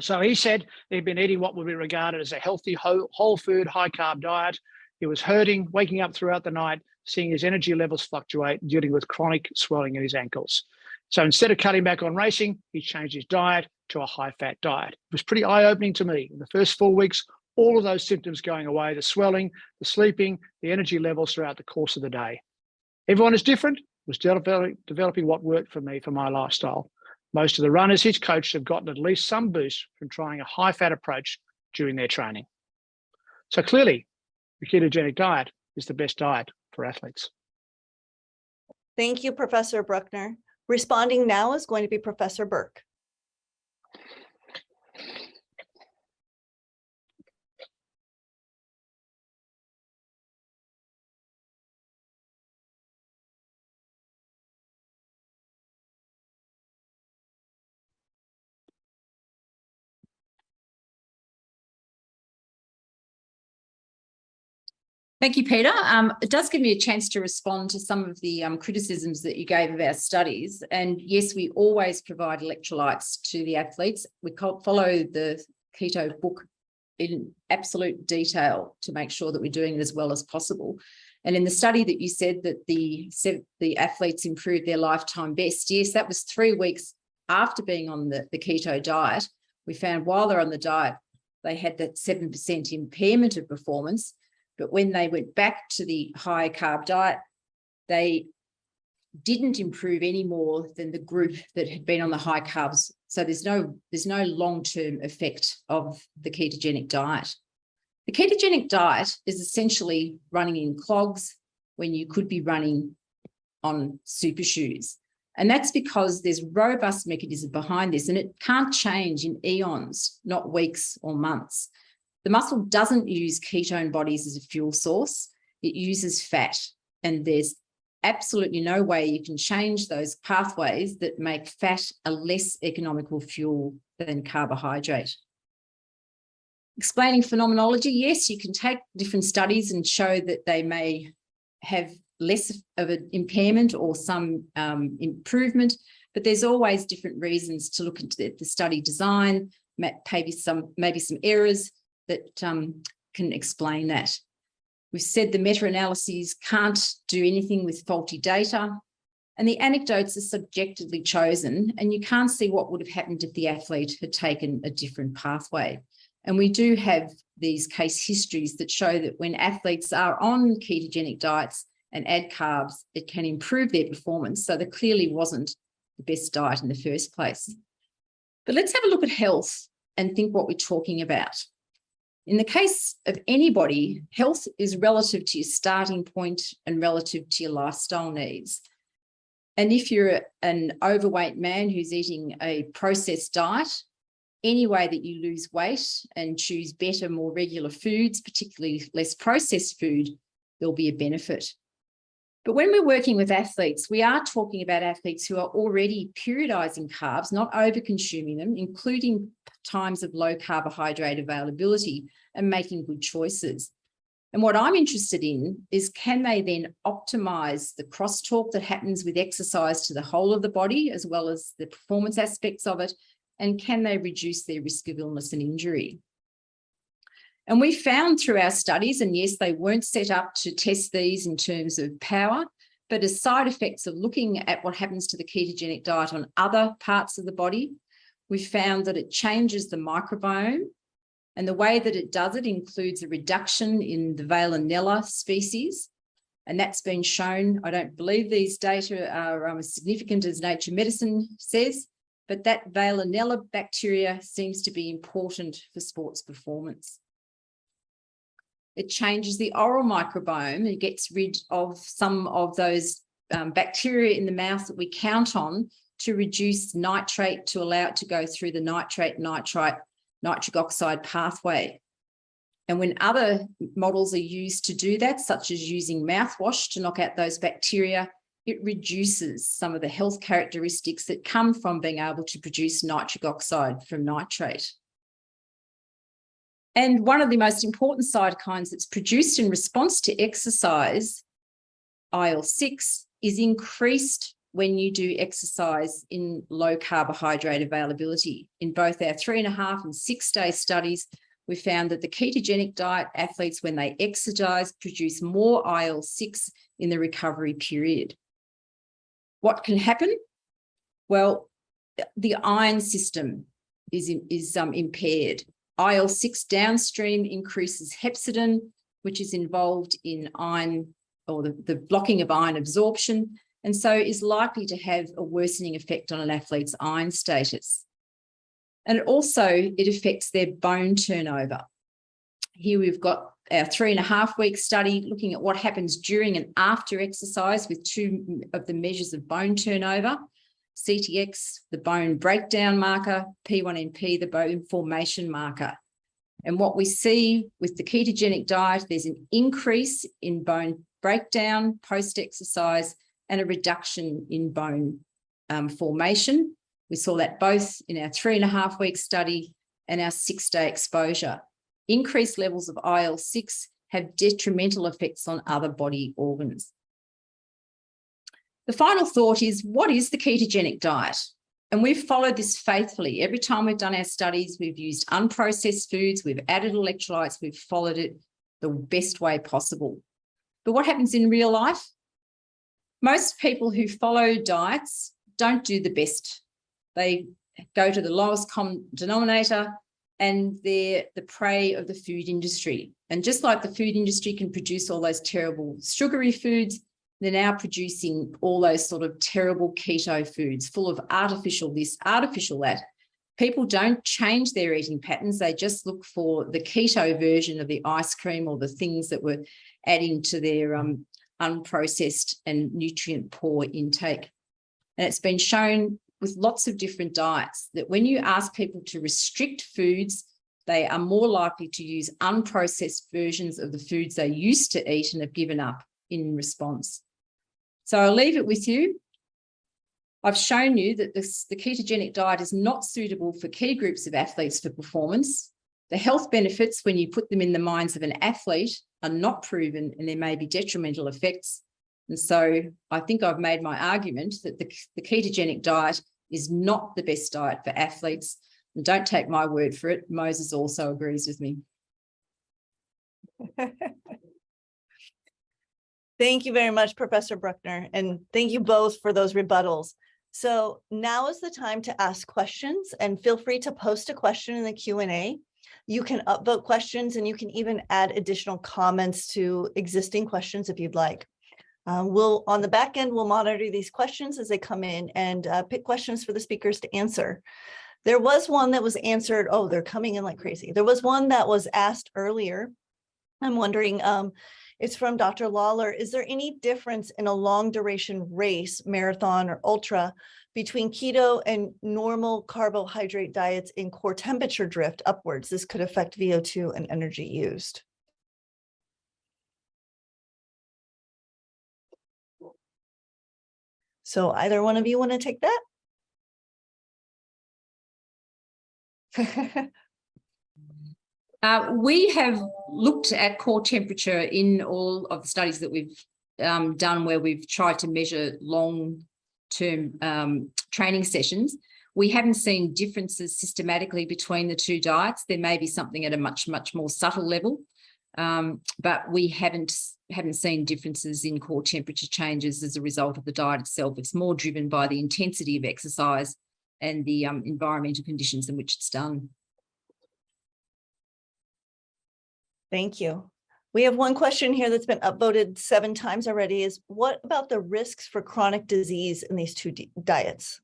So he said he'd been eating what would be regarded as a healthy, whole food, high carb diet. He was hurting, waking up throughout the night, seeing his energy levels fluctuate, dealing with chronic swelling in his ankles. So instead of cutting back on racing, he changed his diet to a high-fat diet. It was pretty eye-opening to me. In the first 4 weeks, all of those symptoms going away, the swelling, the sleeping, the energy levels throughout the course of the day. Everyone is different. It was developing what worked for me for my lifestyle. Most of the runners he's coached have gotten at least some boost from trying a high-fat approach during their training. So clearly, the ketogenic diet is the best diet for athletes. Thank you, Professor Brukner. Responding now is going to be Professor Burke. Thank you, Peter. It does give me a chance to respond to some of the criticisms that you gave of our studies. And yes, we always provide electrolytes to the athletes. We follow the keto book in absolute detail to make sure that we're doing it as well as possible. And in the study that you said that the athletes improved their lifetime best, yes, that was 3 weeks after being on the keto diet. We found while they're on the diet, they had that 7% impairment of performance. But when they went back to the high carb diet, they didn't improve any more than the group that had been on the high carbs. So there's no long-term effect of the ketogenic diet. The ketogenic diet is essentially running in clogs when you could be running on super shoes. And that's because there's robust mechanism behind this, and it can't change in eons, not weeks or months. The muscle doesn't use ketone bodies as a fuel source. It uses fat, and there's absolutely no way you can change those pathways that make fat a less economical fuel than carbohydrate. Explaining phenomenology, yes, you can take different studies and show that they may have less of an impairment or some improvement, but there's always different reasons to look into the study design, maybe some errors that can explain that. We've said the meta-analyses can't do anything with faulty data, and the anecdotes are subjectively chosen, and you can't see what would have happened if the athlete had taken a different pathway. And we do have these case histories that show that when athletes are on ketogenic diets and add carbs, it can improve their performance. So there clearly wasn't the best diet in the first place. But let's have a look at health and think what we're talking about. In the case of anybody, health is relative to your starting point and relative to your lifestyle needs. And if you're an overweight man who's eating a processed diet, any way that you lose weight and choose better, more regular foods, particularly less processed food, there'll be a benefit. But when we're working with athletes, we are talking about athletes who are already periodizing carbs, not over-consuming them, including times of low carbohydrate availability, and making good choices. And what I'm interested in is, can they then optimize the crosstalk that happens with exercise to the whole of the body, as well as the performance aspects of it? And can they reduce their risk of illness and injury? And we found through our studies, and yes, they weren't set up to test these in terms of power, but as side effects of looking at what happens to the ketogenic diet on other parts of the body, we found that it changes the microbiome. And the way that it does it includes a reduction in the Veillonella species. And that's been shown. I don't believe these data are as significant as Nature Medicine says, but that Veillonella bacteria seems to be important for sports performance. It changes the oral microbiome. It gets rid of some of those bacteria in the mouth that we count on to reduce nitrate, to allow it to go through the nitrate, nitrite, nitric oxide pathway. And when other models are used to do that, such as using mouthwash to knock out those bacteria, it reduces some of the health characteristics that come from being able to produce nitric oxide from nitrate. And one of the most important cytokines that's produced in response to exercise, IL-6, is increased when you do exercise in low carbohydrate availability. In both our 3.5 and 6 day studies, we found that the ketogenic diet athletes, when they exercise, produce more IL-6 in the recovery period. What can happen? Well, the iron system is impaired. IL-6 downstream increases hepcidin, which is involved in iron, or the blocking of iron absorption, and so is likely to have a worsening effect on an athlete's iron status. And it affects their bone turnover. Here we've got our 3.5 week study looking at what happens during and after exercise with 2 of the measures of bone turnover: CTX, the bone breakdown marker; P1NP, the bone formation marker. And what we see with the ketogenic diet, there's an increase in bone breakdown post-exercise and a reduction in bone formation. We saw that both in our 3.5 week study and our 6 day exposure. Increased levels of IL-6 have detrimental effects on other body organs. The final thought is, what is the ketogenic diet? And we've followed this faithfully. Every time we've done our studies, we've used unprocessed foods, we've added electrolytes, we've followed it the best way possible. But what happens in real life? Most people who follow diets don't do the best. They go to the lowest common denominator, and they're the prey of the food industry. And just like the food industry can produce all those terrible sugary foods, they're now producing all those sort of terrible keto foods full of artificial this, artificial that. People don't change their eating patterns. They just look for the keto version of the ice cream or the things that were adding to their unprocessed and nutrient poor intake. And it's been shown with lots of different diets that when you ask people to restrict foods, they are more likely to use unprocessed versions of the foods they used to eat and have given up in response. So I'll leave it with you. I've shown you that the ketogenic diet is not suitable for key groups of athletes for performance. The health benefits, when you put them in the minds of an athlete, are not proven, and there may be detrimental effects. And so I think I've made my argument that the ketogenic diet is not the best diet for athletes. And don't take my word for it. Moses also agrees with me. Thank you very much, Professor Brukner, and thank you both for those rebuttals. So now is the time to ask questions, and feel free to post a question in the Q&A. You can upvote questions, and you can even add additional comments to existing questions if you'd like. On the back end, we'll monitor these questions as they come in and pick questions for the speakers to answer. There was one that was answered. Oh, they're coming in like crazy. There was one that was asked earlier. I'm wondering, it's from Dr. Lawler. Is there any difference in a long duration race, marathon or ultra, between keto and normal carbohydrate diets in core temperature drift upwards? This could affect VO2 and energy used. So either one of you want to take that? We have looked at core temperature in all of the studies that we've done where we've tried to measure long-term training sessions. We haven't seen differences systematically between the two diets. There may be something at a much more subtle level, but we haven't seen differences in core temperature changes as a result of the diet itself. It's more driven by the intensity of exercise and the environmental conditions in which it's done. Thank you. We have one question here that's been upvoted 7 times already is, what about the risks for chronic disease in these two diets?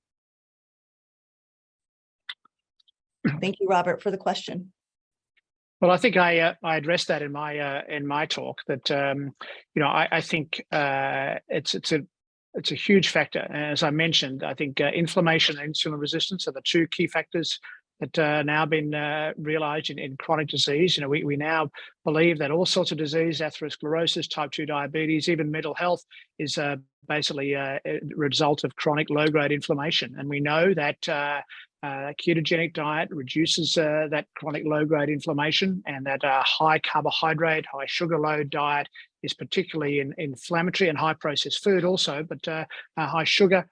Thank you, Robert, for the question. Well, I think I addressed that in my talk. That I think it's a huge factor. As I mentioned, I think inflammation and insulin resistance are the 2 key factors that now been realized in chronic disease. We now believe that all sorts of disease, atherosclerosis, type 2 diabetes, even mental health is basically a result of chronic low-grade inflammation. And we know that a ketogenic diet reduces that chronic low-grade inflammation, and that high carbohydrate, high sugar load diet is particularly inflammatory, and high processed food also, but high sugar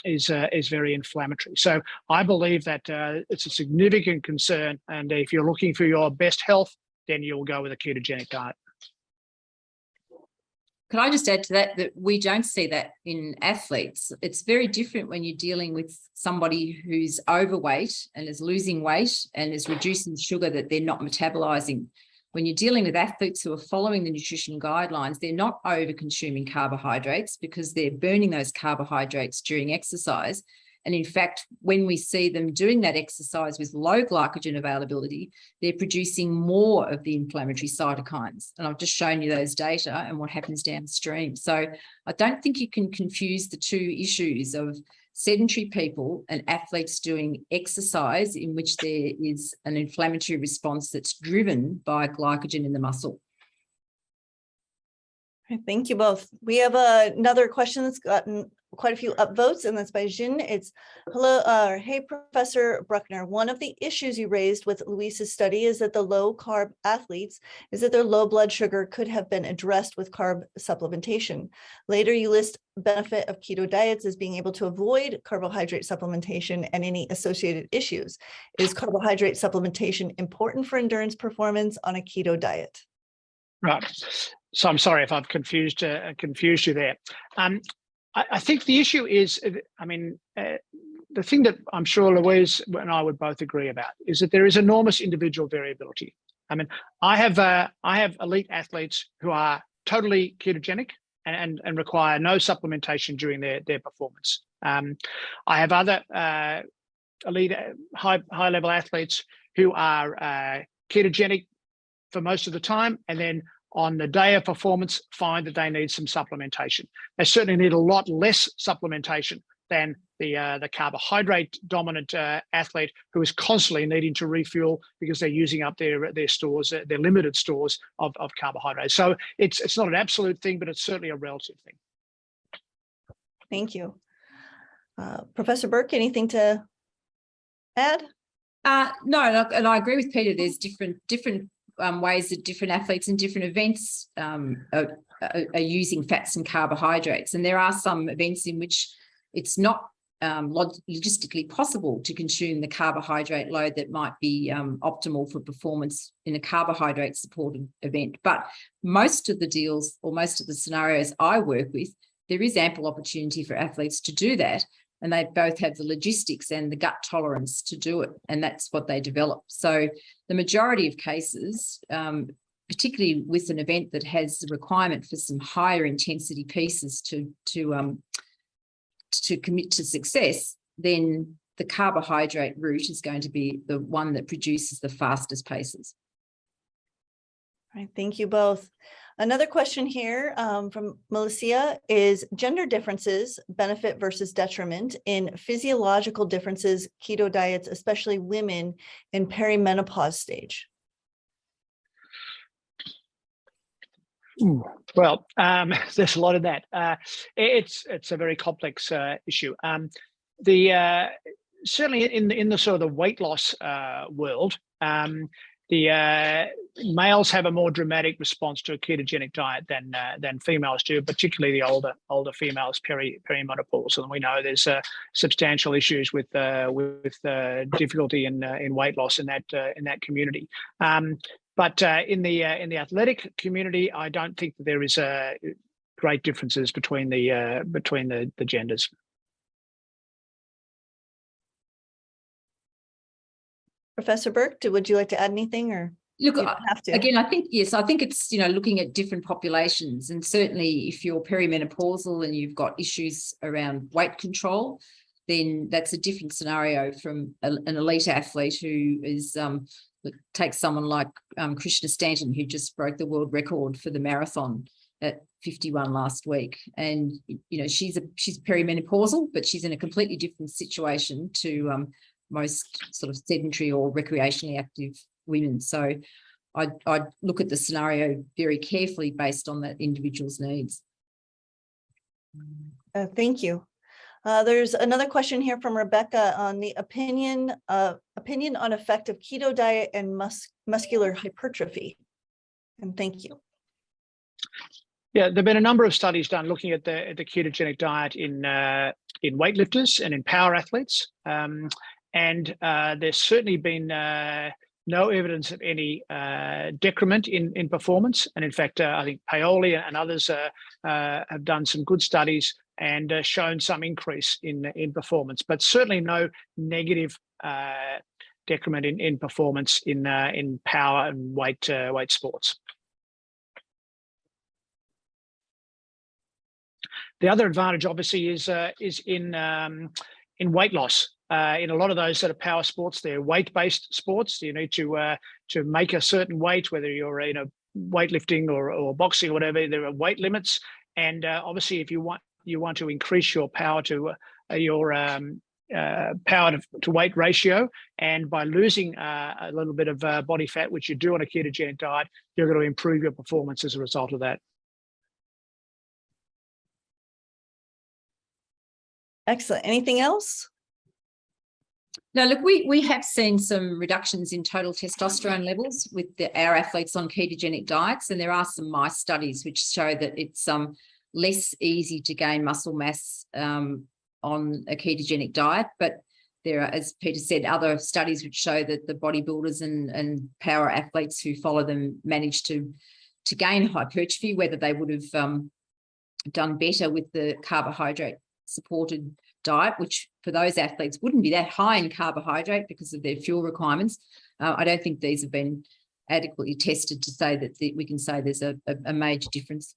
is very inflammatory. So I believe that it's a significant concern, and if you're looking for your best health, then you'll go with a ketogenic diet. Could I just add to that we don't see that in athletes. It's very different when you're dealing with somebody who's overweight and is losing weight and is reducing sugar that they're not metabolizing. When you're dealing with athletes who are following the nutrition guidelines, they're not over-consuming carbohydrates because they're burning those carbohydrates during exercise. And in fact, when we see them doing that exercise with low glycogen availability, they're producing more of the inflammatory cytokines. And I've just shown you those data and what happens downstream. So I don't think you can confuse the 2 issues of sedentary people and athletes doing exercise in which there is an inflammatory response that's driven by glycogen in the muscle. Thank you both. We have another question that's gotten quite a few upvotes, and that's by Jin. It's, hello, hey, Professor Brukner. One of the issues you raised with Louise's study is that the low carb athletes is that their low blood sugar could have been addressed with carb supplementation. Later, you list benefit of keto diets as being able to avoid carbohydrate supplementation and any associated issues. Is carbohydrate supplementation important for endurance performance on a keto diet? Right. So I'm sorry if I've confused you there. I think the issue is, the thing that I'm sure Louise and I would both agree about is that there is enormous individual variability. I have elite athletes who are totally ketogenic and require no supplementation during their performance. I have other elite high level athletes who are ketogenic for most of the time, and then on the day of performance find that they need some supplementation. They certainly need a lot less supplementation than the carbohydrate dominant athlete who is constantly needing to refuel because they're using up their stores, their limited stores of carbohydrates. So it's not an absolute thing, but it's certainly a relative thing. Thank you. Professor Burke, anything to add? No, and I agree with Peter. There's different ways that different athletes in different events are using fats and carbohydrates. And there are some events in which it's not logistically possible to consume the carbohydrate load that might be optimal for performance in a carbohydrate supported event. But most of the deals or most of the scenarios I work with, there is ample opportunity for athletes to do that. And they both have the logistics and the gut tolerance to do it. And that's what they develop. So the majority of cases, particularly with an event that has the requirement for some higher intensity pieces to commit to success, then the carbohydrate route is going to be the one that produces the fastest paces. All right, thank you both. Another question here from Melissa is gender differences, benefit versus detriment in physiological differences, keto diets, especially women in perimenopause stage? Well, there's a lot of that. It's a very complex issue. Certainly in the sort of the weight loss world, males have a more dramatic response to a ketogenic diet than females do, particularly the older females perimenopausal. And we know there's substantial issues with difficulty in weight loss in that community. But in the athletic community, I don't think that there is great differences between the genders. Professor Burke, would you like to add anything, or Look, you don't have to? again, I think, yes, I think it's, looking at different populations, and certainly if you're perimenopausal and you've got issues around weight control, then that's a different scenario from an elite athlete who is, take someone like Krishna Stanton, who just broke the world record for the marathon at 51 last week. And, she's perimenopausal, but she's in a completely different situation to most sort of sedentary or recreationally active women. So I'd look at the scenario very carefully based on that individual's needs. Thank you. There's another question here from Rebecca on the opinion on effect of keto diet and muscular hypertrophy. And thank you. Yeah, there've been a number of studies done looking at the ketogenic diet in weightlifters and in power athletes. And there's certainly been no evidence of any decrement in performance. And in fact, I think Paoli and others have done some good studies and shown some increase in performance, but certainly no negative decrement in performance in power and weight sports. The other advantage, obviously, is in weight loss. In a lot of those sort of power sports, they're weight-based sports. You need to make a certain weight, whether you're weightlifting or boxing or whatever. There are weight limits, and obviously, if you want to increase your power to power to weight ratio, and by losing a little bit of body fat, which you do on a ketogenic diet, you're going to improve your performance as a result of that. Excellent. Anything else? No, look, we have seen some reductions in total testosterone levels with our athletes on ketogenic diets, and there are some mice studies which show that it's less easy to gain muscle mass on a ketogenic diet. But there are, as Peter said, other studies which show that the bodybuilders and power athletes who follow them manage to gain hypertrophy, whether they would have done better with the carbohydrate supported diet, which for those athletes wouldn't be that high in carbohydrate because of their fuel requirements. I don't think these have been adequately tested to say that we can say there's a major difference.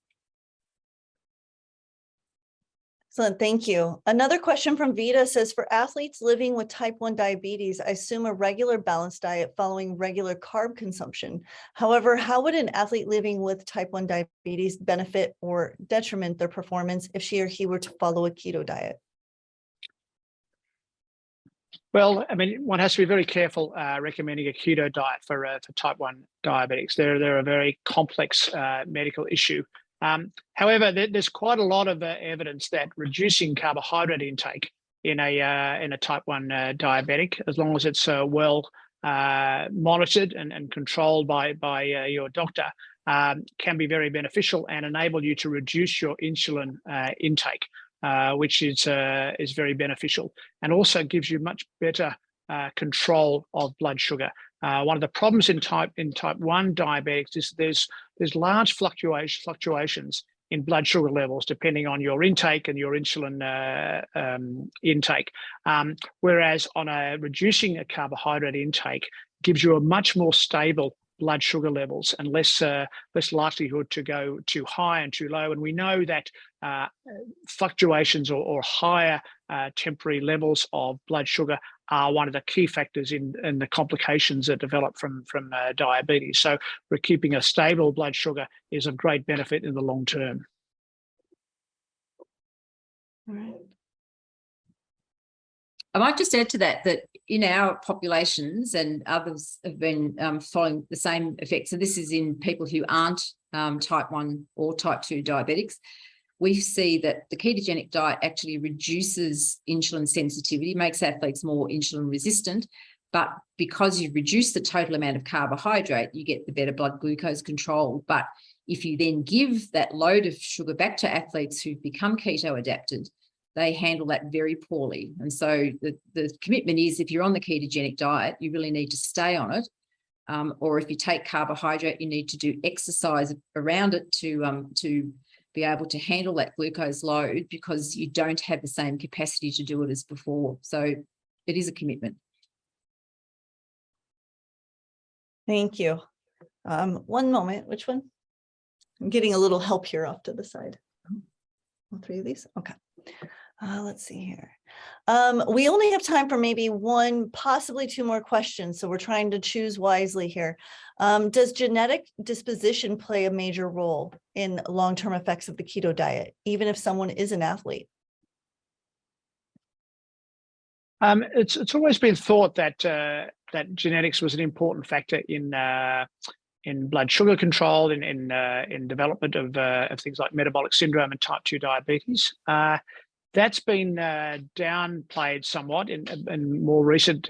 Excellent, thank you. Another question from Vita says, for athletes living with type 1 diabetes, I assume a regular balanced diet following regular carb consumption. However, how would an athlete living with type 1 diabetes benefit or detriment their performance if she or he were to follow a keto diet? Well, I mean, one has to be very careful recommending a keto diet for type 1 diabetics. They're a very complex medical issue. However, there's quite a lot of evidence that reducing carbohydrate intake in a type 1 diabetic, as long as it's well monitored and controlled by your doctor, can be very beneficial and enable you to reduce your insulin intake, which is very beneficial, and also gives you much better control of blood sugar. One of the problems in type 1 diabetics is there's large fluctuations in blood sugar levels depending on your intake and your insulin intake. Whereas reducing a carbohydrate intake gives you a much more stable blood sugar levels and less likelihood to go too high and too low. And we know that fluctuations or higher temporary levels of blood sugar are one of the key factors in the complications that develop from diabetes. So we're keeping a stable blood sugar is of great benefit in the long term. All right. I might just add to that in our populations, and others have been following the same effects, so this is in people who aren't type 1 or type 2 diabetics, we see that the ketogenic diet actually reduces insulin sensitivity, makes athletes more insulin resistant, But because you reduce the total amount of carbohydrate, you get the better blood glucose control. But if you then give that load of sugar back to athletes who've become keto adapted, they handle that very poorly. And so the commitment is, if you're on the ketogenic diet, you really need to stay on it. Or if you take carbohydrate, you need to do exercise around it to be able to handle that glucose load, because you don't have the same capacity to do it as before. So it is a commitment. Thank you. One moment, which one? I'm getting a little help here off to the side. All three of these, okay. Let's see here. We only have time for maybe one, possibly two more questions, so we're trying to choose wisely here. Does genetic disposition play a major role in long-term effects of the keto diet, even if someone is an athlete? It's always been thought that that genetics was an important factor in blood sugar control, in development of things like metabolic syndrome and type 2 diabetes. That's been downplayed somewhat in more recent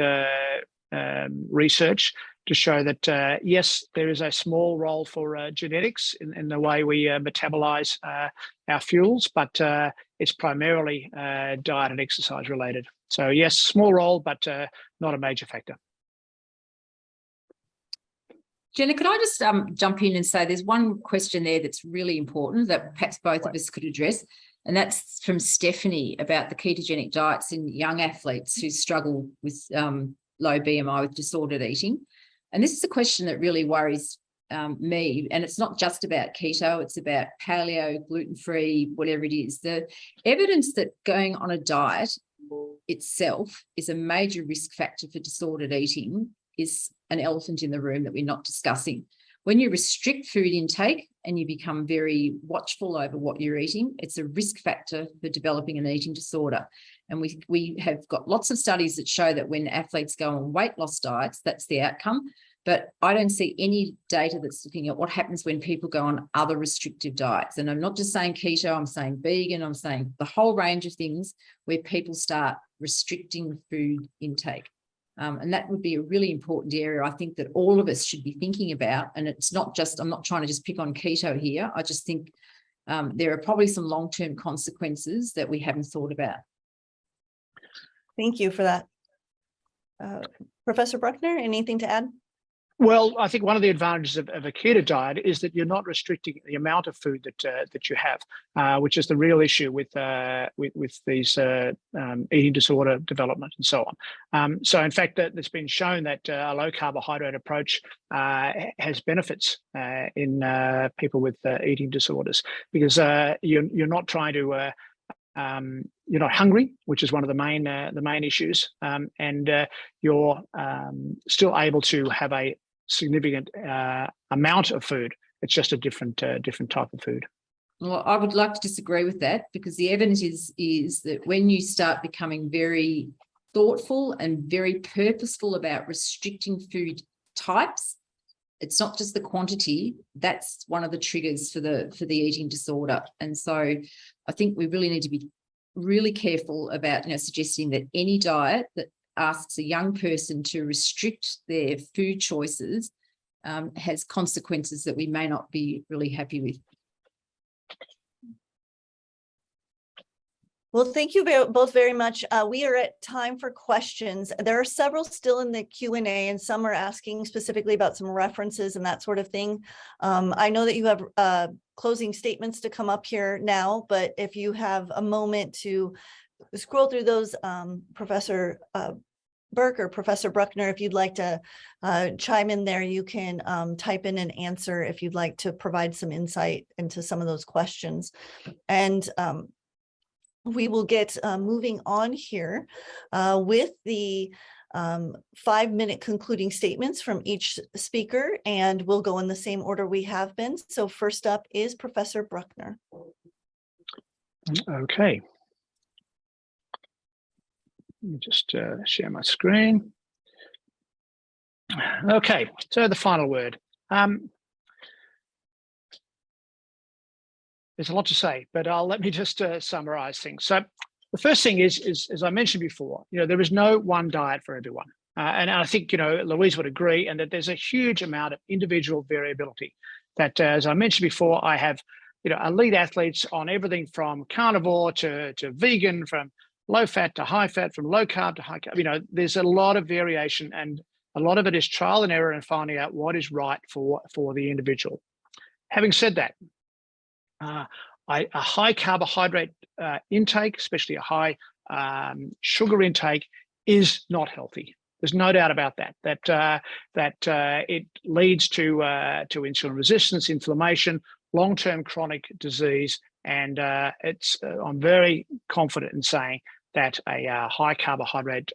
research to show that, yes, there is a small role for genetics in the way we metabolize our fuels, but it's primarily diet and exercise related. So yes, small role, but not a major factor. Jenna, could I just jump in and say there's one question there that's really important that perhaps both of us could address, and that's from Stephanie about the ketogenic diets in young athletes who struggle with low BMI with disordered eating. And this is a question that really worries me, and it's not just about keto, it's about paleo, gluten-free, whatever it is. The evidence that going on a diet itself is a major risk factor for disordered eating is an elephant in the room that we're not discussing. When you restrict food intake and you become very watchful over what you're eating, it's a risk factor for developing an eating disorder. And we have got lots of studies that show that when athletes go on weight loss diets, that's the outcome. But I don't see any data that's looking at what happens when people go on other restrictive diets. And I'm not just saying keto, I'm saying vegan, I'm saying the whole range of things where people start restricting food intake. And that would be a really important area I think that all of us should be thinking about. And it's not just, I'm not trying to just pick on keto here. I just think there are probably some long-term consequences that we haven't thought about. Thank you for that. Professor Brukner, anything to add? Well, I think one of the advantages of a keto diet is that you're not restricting the amount of food that you have, which is the real issue with these eating disorder development and so on. So, in fact, it's been shown that a low carbohydrate approach has benefits in people with eating disorders, because you're not trying to you're not hungry, which is one of the main issues, and you're still able to have a significant amount of food. It's just a different type of food. Well, I would like to disagree with that, because the evidence is that when you start becoming very thoughtful and very purposeful about restricting food types, it's not just the quantity, that's one of the triggers for the eating disorder. And so I think we really need to be really careful about suggesting that any diet that asks a young person to restrict their food choices has consequences that we may not be really happy with. Well, thank you both very much. We are at time for questions. There are several still in the Q&A, and some are asking specifically about some references and that sort of thing. I know that you have closing statements to come up here now, but if you have a moment to scroll through those, Professor Burke or Professor Brukner, if you'd like to chime in there, you can type in an answer if you'd like to provide some insight into some of those questions. And we will get moving on here with the 5-minute concluding statements from each speaker, and we'll go in the same order we have been. So first up is Professor Brukner. Okay. Let me just share my screen. Okay, so the final word. There's a lot to say, but let me just summarize things. So the first thing is, as I mentioned before, there is no one diet for everyone. And I think, Louise would agree, and that there's a huge amount of individual variability. That, as I mentioned before, I have, elite athletes on everything from carnivore to vegan, from low fat to high fat, from low carb to high carb. There's a lot of variation, and a lot of it is trial and error and finding out what is right for the individual. Having said that, a high carbohydrate intake, especially a high sugar intake, is not healthy. There's no doubt about that. That it leads to insulin resistance, inflammation, long-term chronic disease, and I'm very confident in saying that a high carbohydrate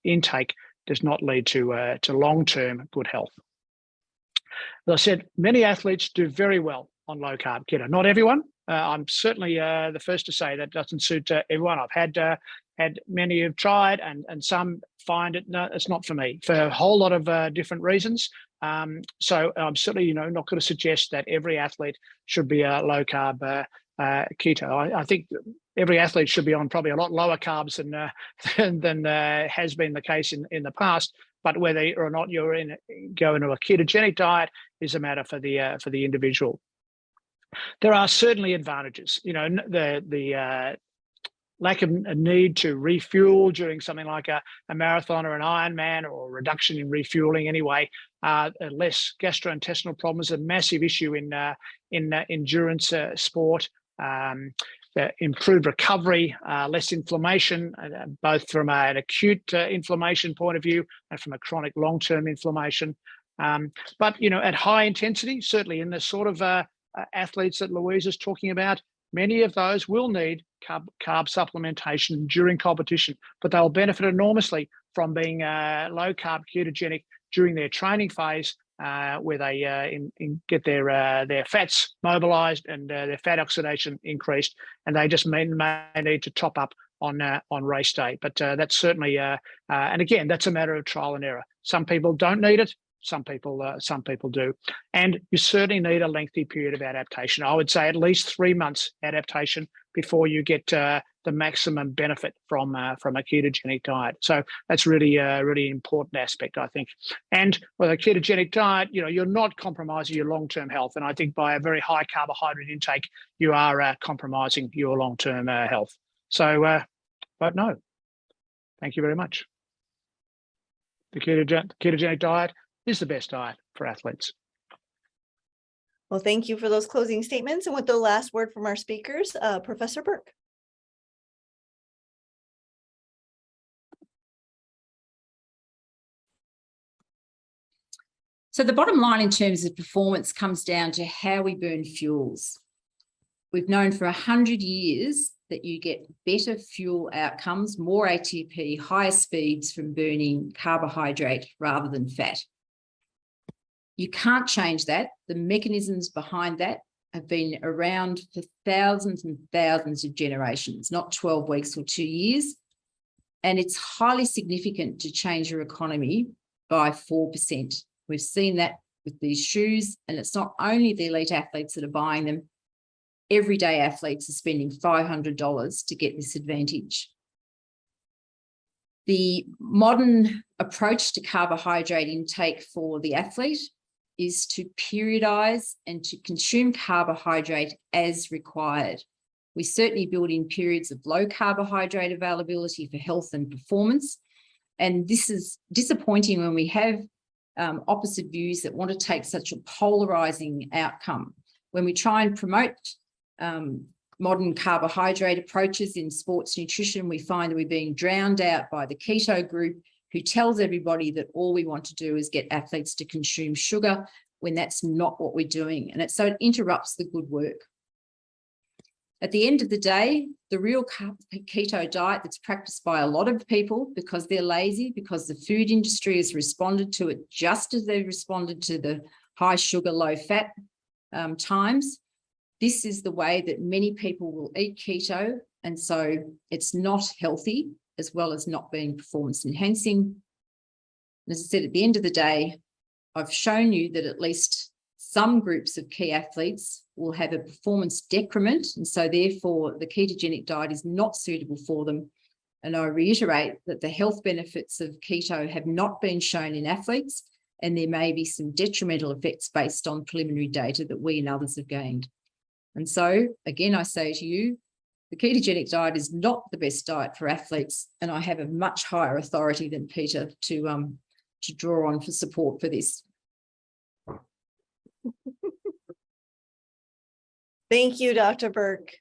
intake does not lead to long-term good health. As I said, many athletes do very well on low carb keto. Not everyone. I'm certainly the first to say that doesn't suit everyone. I've had many who've tried, and some find it's not for me for a whole lot of different reasons. So I'm certainly not going to suggest that every athlete should be a low carb keto. I think every athlete should be on probably a lot lower carbs than has been the case in the past. But whether or not you're go into a ketogenic diet is a matter for the individual. There are certainly advantages. The lack of a need to refuel during something like a marathon or an Ironman, or a reduction in refueling anyway. Less gastrointestinal problems, a massive issue in endurance sport. Improved recovery, less inflammation, both from an acute inflammation point of view and from a chronic long-term inflammation. But at high intensity, certainly in the sort of athletes that Louise is talking about, many of those will need carb supplementation during competition, but they'll benefit enormously from being low carb ketogenic during their training phase, where they get their fats mobilized and their fat oxidation increased, and they just may need to top up on race day. But that's certainly, and again, that's a matter of trial and error. Some people don't need it. Some people do, and you certainly need a lengthy period of adaptation. I would say at least 3 months adaptation before you get the maximum benefit from a ketogenic diet. So that's really important aspect, I think. And with a ketogenic diet, you're not compromising your long-term health, and I think by a very high carbohydrate intake, you are compromising your long-term health. So, vote no. Thank you very much. The ketogenic diet is the best diet for athletes. Well, thank you for those closing statements. And with the last word from our speakers, Professor Burke. So the bottom line in terms of performance comes down to how we burn fuels. We've known for 100 years that you get better fuel outcomes, more ATP, higher speeds from burning carbohydrate rather than fat. You can't change that. The mechanisms behind that have been around for thousands and thousands of generations, not 12 weeks or 2 years. And it's highly significant to change your economy by 4%. We've seen that with these shoes, and it's not only the elite athletes that are buying them. Everyday athletes are spending $500 to get this advantage. The modern approach to carbohydrate intake for the athlete is to periodize and to consume carbohydrate as required. We certainly build in periods of low carbohydrate availability for health and performance. And this is disappointing when we have opposite views that want to take such a polarizing outcome. When we try and promote modern carbohydrate approaches in sports nutrition, we find that we're being drowned out by the keto group, who tells everybody that all we want to do is get athletes to consume sugar, when that's not what we're doing. And so it interrupts the good work. At the end of the day, the real keto diet that's practiced by a lot of people because they're lazy, because the food industry has responded to it just as they responded to the high sugar, low fat times. This is the way that many people will eat keto. And so it's not healthy, as well as not being performance enhancing. And as I said, at the end of the day, I've shown you that at least some groups of key athletes will have a performance decrement. And so therefore the ketogenic diet is not suitable for them. And I reiterate that the health benefits of keto have not been shown in athletes, and there may be some detrimental effects based on preliminary data that we and others have gained. And so, again, I say to you, the ketogenic diet is not the best diet for athletes, and I have a much higher authority than Peter to draw on for support for this. Thank you, Dr. Burke.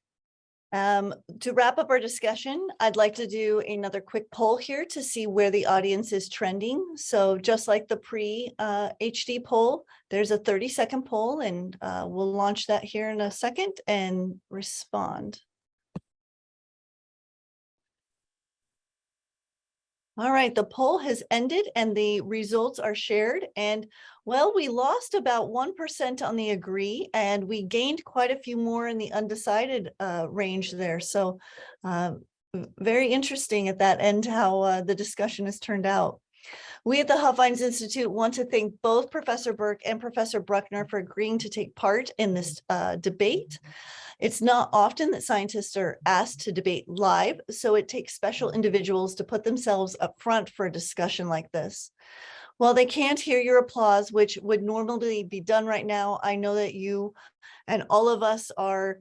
To wrap up our discussion, I'd like to do another quick poll here to see where the audience is trending. So just like the pre-HD poll, there's a 30-second poll, and we'll launch that here in a second and respond. All right, the poll has ended and the results are shared. And well, we lost about 1% on the agree, and we gained quite a few more in the undecided range there. So very interesting at that end how the discussion has turned out. We at the Huffines Institute want to thank both Professor Burke and Professor Brukner for agreeing to take part in this debate. It's not often that scientists are asked to debate live, so it takes special individuals to put themselves up front for a discussion like this. While they can't hear your applause, which would normally be done right now, I know that you and all of us are,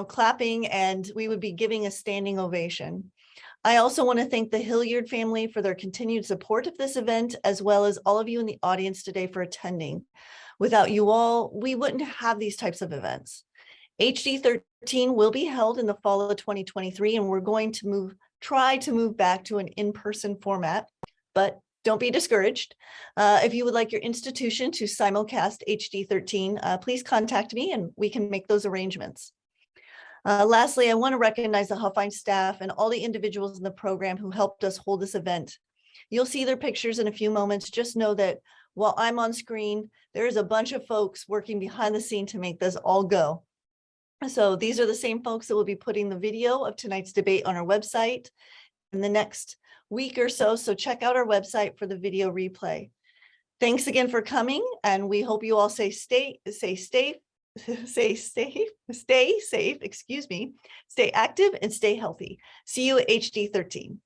clapping, and we would be giving a standing ovation. I also want to thank the Hilliard family for their continued support of this event, as well as all of you in the audience today for attending. Without you all, we wouldn't have these types of events. HD 13 will be held in the fall of 2023, and we're going to try to move back to an in-person format, but don't be discouraged. If you would like your institution to simulcast HD 13, please contact me and we can make those arrangements. Lastly, I want to recognize the Huffines staff and all the individuals in the program who helped us hold this event. You'll see their pictures in a few moments. Just know that while I'm on screen, there is a bunch of folks working behind the scene to make this all go. So these are the same folks that will be putting the video of tonight's debate on our website in the next week or so. So check out our website for the video replay. Thanks again for coming, and we hope you all stay safe, stay active and stay healthy. See you at HD 13.